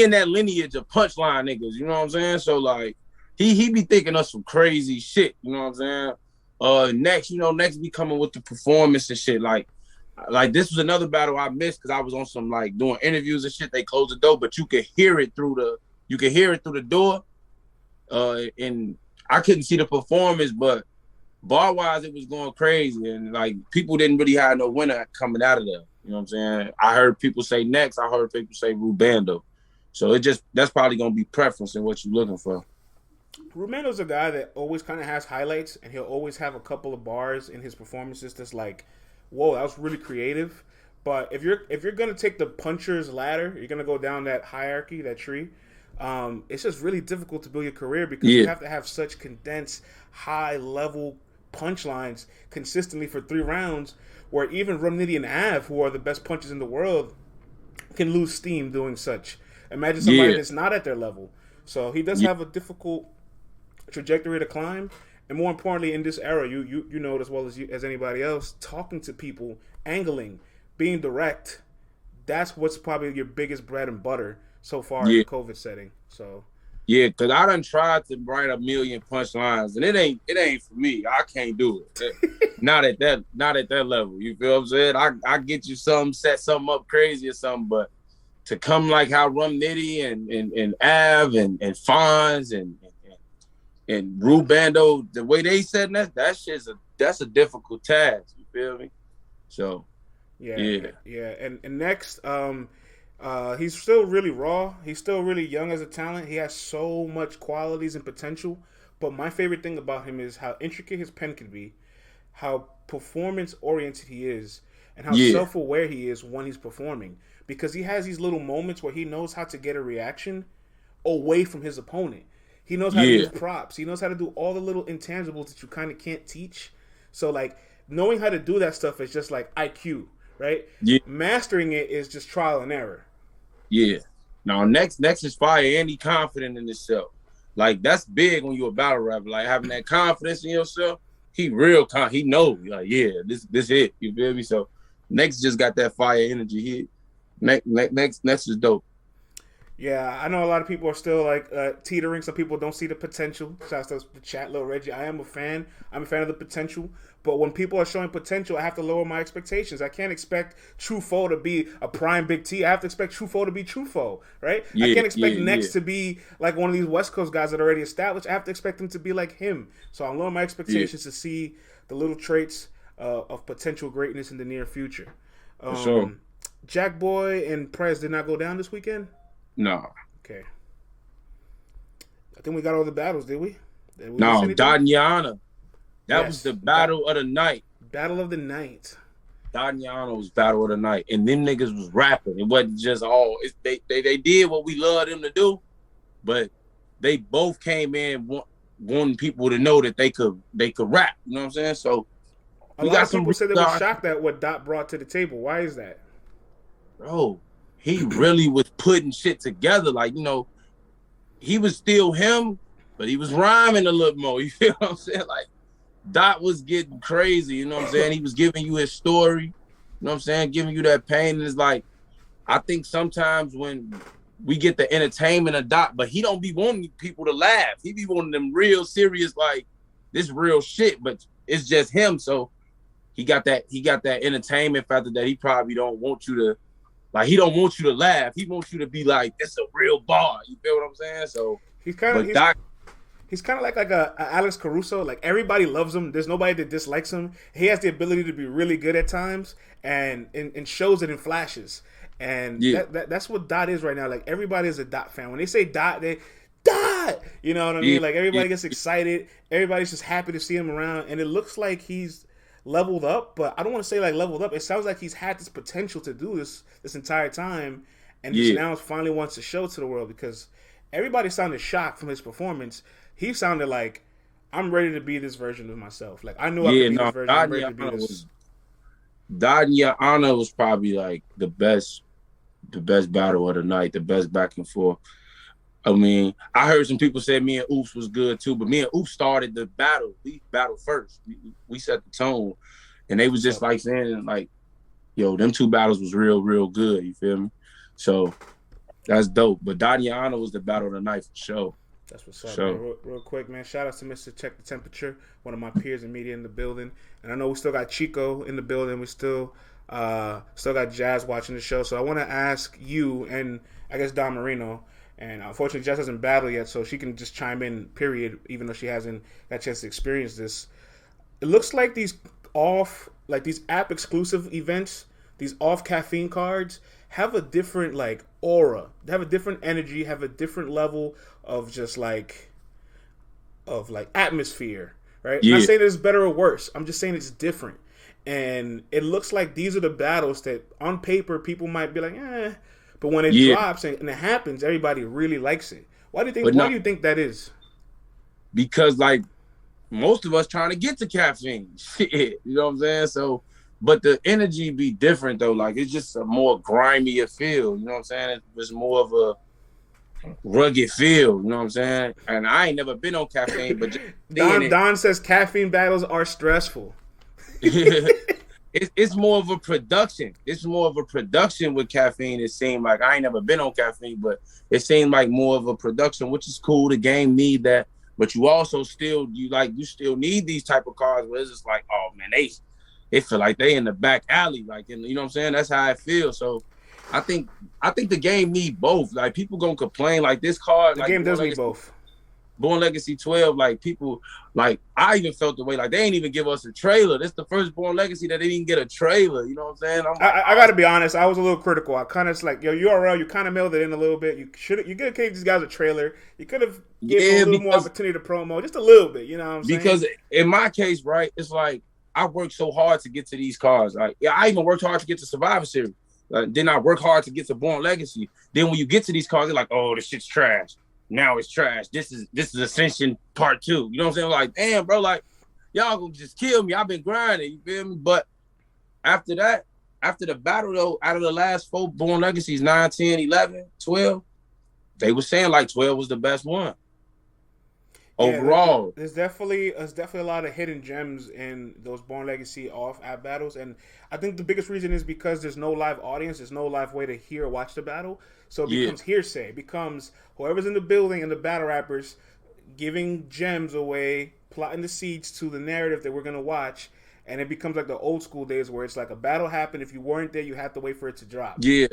[SPEAKER 4] in that lineage of punchline niggas. You know what I'm saying? So like he be thinking of some crazy shit. You know what I'm saying? Next be coming with the performance and shit. Like this was another battle I missed because I was on some like doing interviews and shit. They closed the door, but you could hear it through the door. And I couldn't see the performance, but bar wise it was going crazy, and like people didn't really have no winner coming out of there. You know what I'm saying? I heard people say next. I heard people say Rubando. So that's probably gonna be preference in what you're looking for.
[SPEAKER 3] Rubando's a guy that always kind of has highlights, and he'll always have a couple of bars in his performances that's like, whoa, that was really creative. But if you're gonna take the puncher's ladder, you're gonna go down that hierarchy, that tree. It's just really difficult to build your career because you have to have such condensed, high level punchlines consistently for 3 rounds, where even Rum Nitty and Av, who are the best punchers in the world, can lose steam doing such. Imagine somebody that's not at their level. So he does have a difficult trajectory to climb. And more importantly, in this era, you know it as well as anybody else, talking to people, angling, being direct, that's what's probably your biggest bread and butter so far in the COVID setting. So
[SPEAKER 4] because I done tried to write a million punchlines, and it ain't for me. I can't do it. not at that level. You feel what I'm saying? I get you something, set something up crazy or something, but to come like how Rum Nitty and Av and Fonz and Rubando, the way they said that's a difficult task. You feel me? So
[SPEAKER 3] yeah. And next, he's still really raw. He's still really young as a talent. He has so much qualities and potential. But my favorite thing about him is how intricate his pen can be, how performance oriented he is, and how self-aware he is when he's performing. Because he has these little moments where he knows how to get a reaction away from his opponent. He knows how to use props. He knows how to do all the little intangibles that you kind of can't teach. So, like, knowing how to do that stuff is just like IQ, right? Yeah. Mastering it is just trial and error. Yeah.
[SPEAKER 4] Now, next is fire, and he confident in himself. Like, that's big when you're a battle rapper. Like, having that confidence in yourself, he real he know. Like, this it. You feel me? So, next just got that fire energy. Next is dope.
[SPEAKER 3] Yeah, I know a lot of people are still like teetering. Some people don't see the potential. Shouts to the chat, Lil Reggie. I am a fan. I'm a fan of the potential. But when people are showing potential, I have to lower my expectations. I can't expect Tru Foe to be a prime Big T. I have to expect Tru Foe to be Tru Foe, right? I can't expect Next to be like one of these West Coast guys that are already established. I have to expect him to be like him. So I'm lowering my expectations to see the little traits of potential greatness in the near future.
[SPEAKER 4] For sure.
[SPEAKER 3] Jack Boy and Prez did not go down this weekend?
[SPEAKER 4] No.
[SPEAKER 3] Okay. I think we got all the battles, did we?
[SPEAKER 4] No, Danyana. That was the battle of the night.
[SPEAKER 3] Battle of the night.
[SPEAKER 4] Danyana was battle of the night. And them niggas was rapping. It wasn't just all. They did what we love them to do, but they both came in wanting people to know that they could rap. You know what I'm saying? So
[SPEAKER 3] a lot of people said they were shocked at what Dot brought to the table. Why is that?
[SPEAKER 4] Bro, he really was putting shit together. Like, he was still him, but he was rhyming a little more. You feel what I'm saying? Like, Dot was getting crazy, you know what I'm saying? He was giving you his story, you know what I'm saying? Giving you that pain. And it's like, I think sometimes when we get the entertainment of Dot, but he don't be wanting people to laugh. He be wanting them real serious, like, this real shit, but it's just him. So he got that entertainment factor that he probably don't want you to, like, he don't want you to laugh. He wants you to be like, it's a real bar. You feel what I'm saying? So
[SPEAKER 3] he's kind of like a Alex Caruso. Like, everybody loves him. There's nobody that dislikes him. He has the ability to be really good at times and shows it in flashes. And that's what Dot is right now. Like, everybody is a Dot fan. When they say Dot, they Dot. You know what I mean? Like, everybody gets excited. Everybody's just happy to see him around. And it looks like he's leveled up, but I don't want to say like leveled up. It sounds like he's had this potential to do this entire time, and just now finally wants to show to the world, because everybody sounded shocked from his performance. He sounded like, I'm ready to be this version of myself. Like, I knew I could be this version. I'm ready to be this.
[SPEAKER 4] Danya was probably like the best battle of the night, the best back and forth. I mean, I heard some people say me and Oops was good too, but me and Oops started the battle. We battled first. We set the tone, and they was just like saying like, yo, them two battles was real good. You feel me? So that's dope. But Danyana was the battle of the night for sure.
[SPEAKER 3] That's what's up, man. Real quick, man. Shout out to Mr. Check the Temperature, one of my peers in media in the building. And I know we still got Chico in the building. We still got Jazz watching the show. So I want to ask you and I guess Don Marino, and unfortunately Jazz hasn't battled yet, so she can just chime in, period, even though she hasn't got a chance to experience this. It looks like these app exclusive events, these off caffeine cards have a different like aura. They have a different energy, have a different level of just like atmosphere, right? Yeah. I'm not saying it's better or worse. I'm just saying it's different. And it looks like these are the battles that on paper people might be like, but when it drops and it happens, everybody really likes it. Why do you think that is? Because like most of us trying to get to caffeine. Shit, you know what I'm saying? So, but the energy be different though. Like it's just a more grimier feel. You know what I'm saying? It's more of a rugged feel. You know what I'm saying? And I ain't never been on caffeine, but Don says caffeine battles are stressful. It's more of a production. It's more of a production with caffeine. It seemed like I ain't never been on caffeine, but it seemed like more of a production, which is cool. The game need that, but you also still need these type of cars where it's just like, oh man, they feel like they in the back alley, like, you know what I'm saying? That's how I feel. So I think the game need both. Like people gonna complain like this card. The like, game does need both. Born Legacy 12, like people, like I even felt the way like they ain't even give us a trailer. This is the first Born Legacy that they didn't get a trailer. You know what I'm saying? I got to be honest. I was a little critical. I kind of like, yo, URL, you kind of mailed it in a little bit. You could have gave these guys a trailer. You could have given them a little more opportunity to promo, just a little bit. You know what I'm saying? Because in my case, right, it's like I worked so hard to get to these cars. Like, I even worked hard to get to Survivor Series. Then I work hard to get to Born Legacy. Then when you get to these cars, they're like, oh, this shit's trash. Now it's trash. This is Ascension Part 2. You know what I'm saying? Like, damn, bro, like, y'all gonna just kill me. I've been grinding, you feel me? But after that, after the battle, though, out of the last 4 Born Legacies, 9, 10, 11, 12, they were saying, like, 12 was the best one. Overall. There's definitely a lot of hidden gems in those Born Legacy off-app battles. And I think the biggest reason is because there's no live audience. There's no live way to hear or watch the battle. So it becomes hearsay. It becomes whoever's in the building and the battle rappers giving gems away, plotting the seeds to the narrative that we're going to watch. And it becomes like the old school days where it's like a battle happened. If you weren't there, you have to wait for it to drop. Yeah.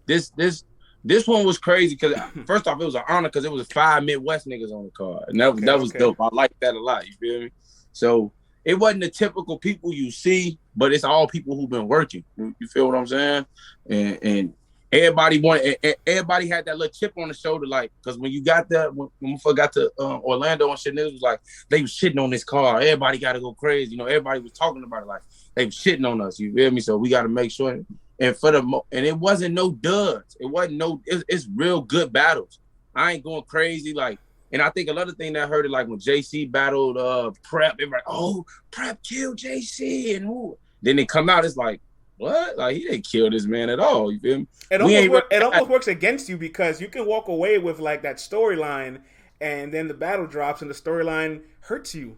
[SPEAKER 3] This one was crazy because first off, it was an honor because it was 5 Midwest niggas on the card. And that was dope. I like that a lot. You feel me? So it wasn't the typical people you see, but it's all people who've been working. You feel what I'm saying? And everybody had that little chip on the shoulder, like, because when you got that, when we got to Orlando and shit, it was like they was shitting on this car. Everybody got to go crazy. You know, everybody was talking about it like they was shitting on us. You feel me? So we got to make sure. And and it wasn't no duds. It wasn't it's real good battles. I ain't going crazy like. And I think another thing that hurt it, like when JC battled Prep, everybody, oh, Prep killed JC, and who? Then they come out, it's like, what? Like, he didn't kill this man at all. You feel me? It almost works against you because you can walk away with like that storyline, and then the battle drops, and the storyline hurts you.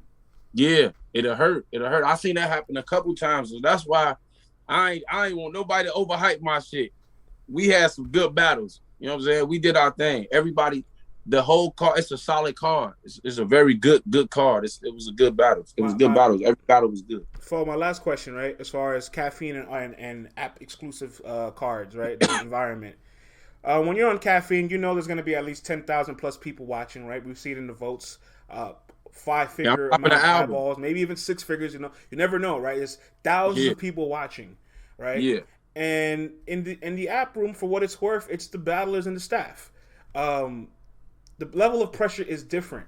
[SPEAKER 4] Yeah, it'll hurt. It'll hurt. I seen that happen a couple times, so that's why I ain't want nobody to overhype my shit. We had some good battles. You know what I'm saying? We did our thing. Everybody, the whole card, it's a solid card. It's a very good card. It was a good battle. It was good battles. Every battle was good.
[SPEAKER 3] For my last question, right, as far as caffeine and app exclusive cards, right, the environment. When you're on caffeine, you know there's going to be at least 10,000 plus people watching, right? We see it in the votes. 5-figure amount of eyeballs, maybe even 6 figures. You know, you never know, right? It's thousands of people watching, right?
[SPEAKER 4] Yeah.
[SPEAKER 3] And in the app room, for what it's worth, it's the battlers and the staff. The level of pressure is different.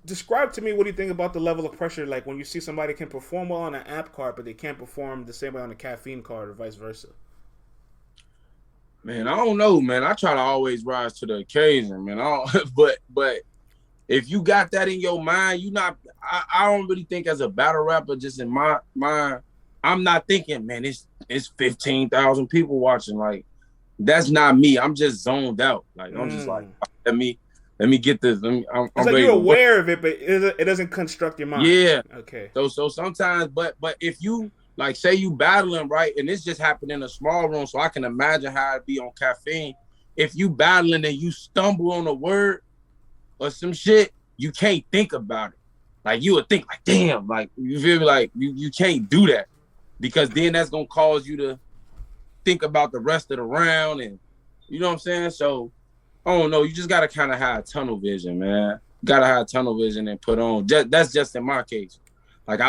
[SPEAKER 3] Describe to me what do you think about the level of pressure, like when you see somebody can perform well on an app card, but they can't perform the same way on a caffeine card, or vice versa.
[SPEAKER 4] Man, I don't know, man. I try to always rise to the occasion, man. But if you got that in your mind, I don't really think as a battle rapper, just in my mind, I'm not thinking, man, it's 15,000 people watching. Like, that's not me. I'm just zoned out. Like, I'm just like, let me get this. I'm
[SPEAKER 3] it's like you're aware of it, but it doesn't construct your mind.
[SPEAKER 4] Yeah.
[SPEAKER 3] Okay.
[SPEAKER 4] So sometimes, but if you, like, say you battling, right, and this just happened in a small room, so I can imagine how it'd be on caffeine. If you battling and you stumble on a word or some shit, you can't think about it. Like, you would think, like, damn, like, you feel me? Like, you can't do that, because then that's gonna cause you to think about the rest of the round, and you know what I'm saying? So, I don't know. You just gotta kind of have tunnel vision, man. You gotta have tunnel vision and put on. That's just in my case. Like,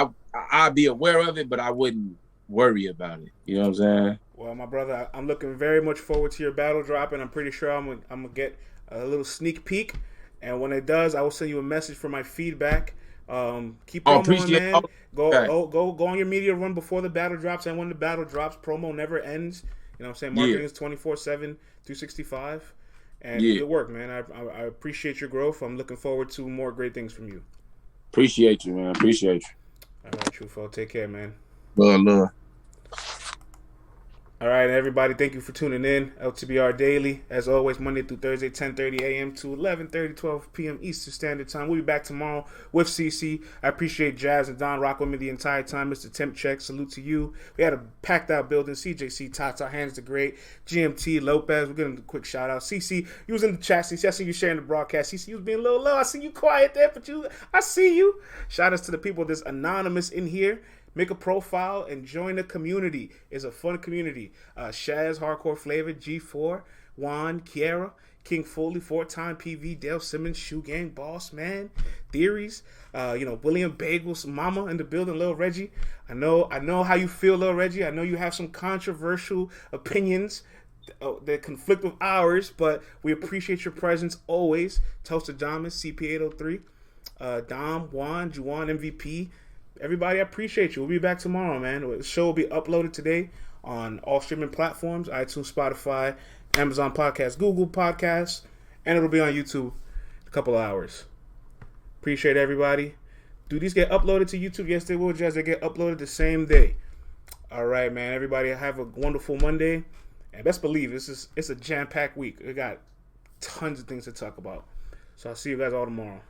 [SPEAKER 4] I'd be aware of it, but I wouldn't worry about it. You know what I'm saying?
[SPEAKER 3] Well, my brother, I'm looking very much forward to your battle drop, and I'm pretty sure I'm gonna get a little sneak peek. And when it does, I will send you a message for my feedback. Keep promoing, man. Go on your media run before the battle drops, and when the battle drops, promo never ends. You know what I'm saying? Marketing is 24/7, 365. And good work, man. I appreciate your growth. I'm looking forward to more great things from you.
[SPEAKER 4] Appreciate you, man. Appreciate you.
[SPEAKER 3] All right, Tru Foe. Take care, man.
[SPEAKER 4] Love.
[SPEAKER 3] All right, everybody, thank you for tuning in. LTBR Daily, as always, Monday through Thursday, 10:30 a.m. to 11:30, 12 p.m. Eastern Standard Time. We'll be back tomorrow with CC. I appreciate Jazz and Don rock with me the entire time. Mr. Temp Check, salute to you. We had a packed out building. CJC, Tots, our hands the great. GMT, Lopez, we're giving a quick shout out. CC, you was in the chat. CC, I see you sharing the broadcast. CC, you was being a little low. I see you quiet there, but I see you. Shout outs to the people that's anonymous in here. Make a profile and join the community. It's a fun community. Shaz, Hardcore Flavor, G4, Juan, Kiera, King Foley, 4-time PV, Dale Simmons, Shoe Gang, Boss Man, Theories, William Bagels, Mama in the building, Lil Reggie. I know how you feel, Lil Reggie. I know you have some controversial opinions that conflict with ours, but we appreciate your presence always. Toasted Diamond, CP803, Dom, Juan, Juwan, MVP. Everybody, I appreciate you. We'll be back tomorrow, man. The show will be uploaded today on all streaming platforms, iTunes, Spotify, Amazon Podcasts, Google Podcasts, and it'll be on YouTube in a couple of hours. Appreciate everybody. Do these get uploaded to YouTube? Yes, they will, Jazz. They get uploaded the same day. All right, man. Everybody have a wonderful Monday. And best believe it's a jam-packed week. We got tons of things to talk about. So I'll see you guys all tomorrow.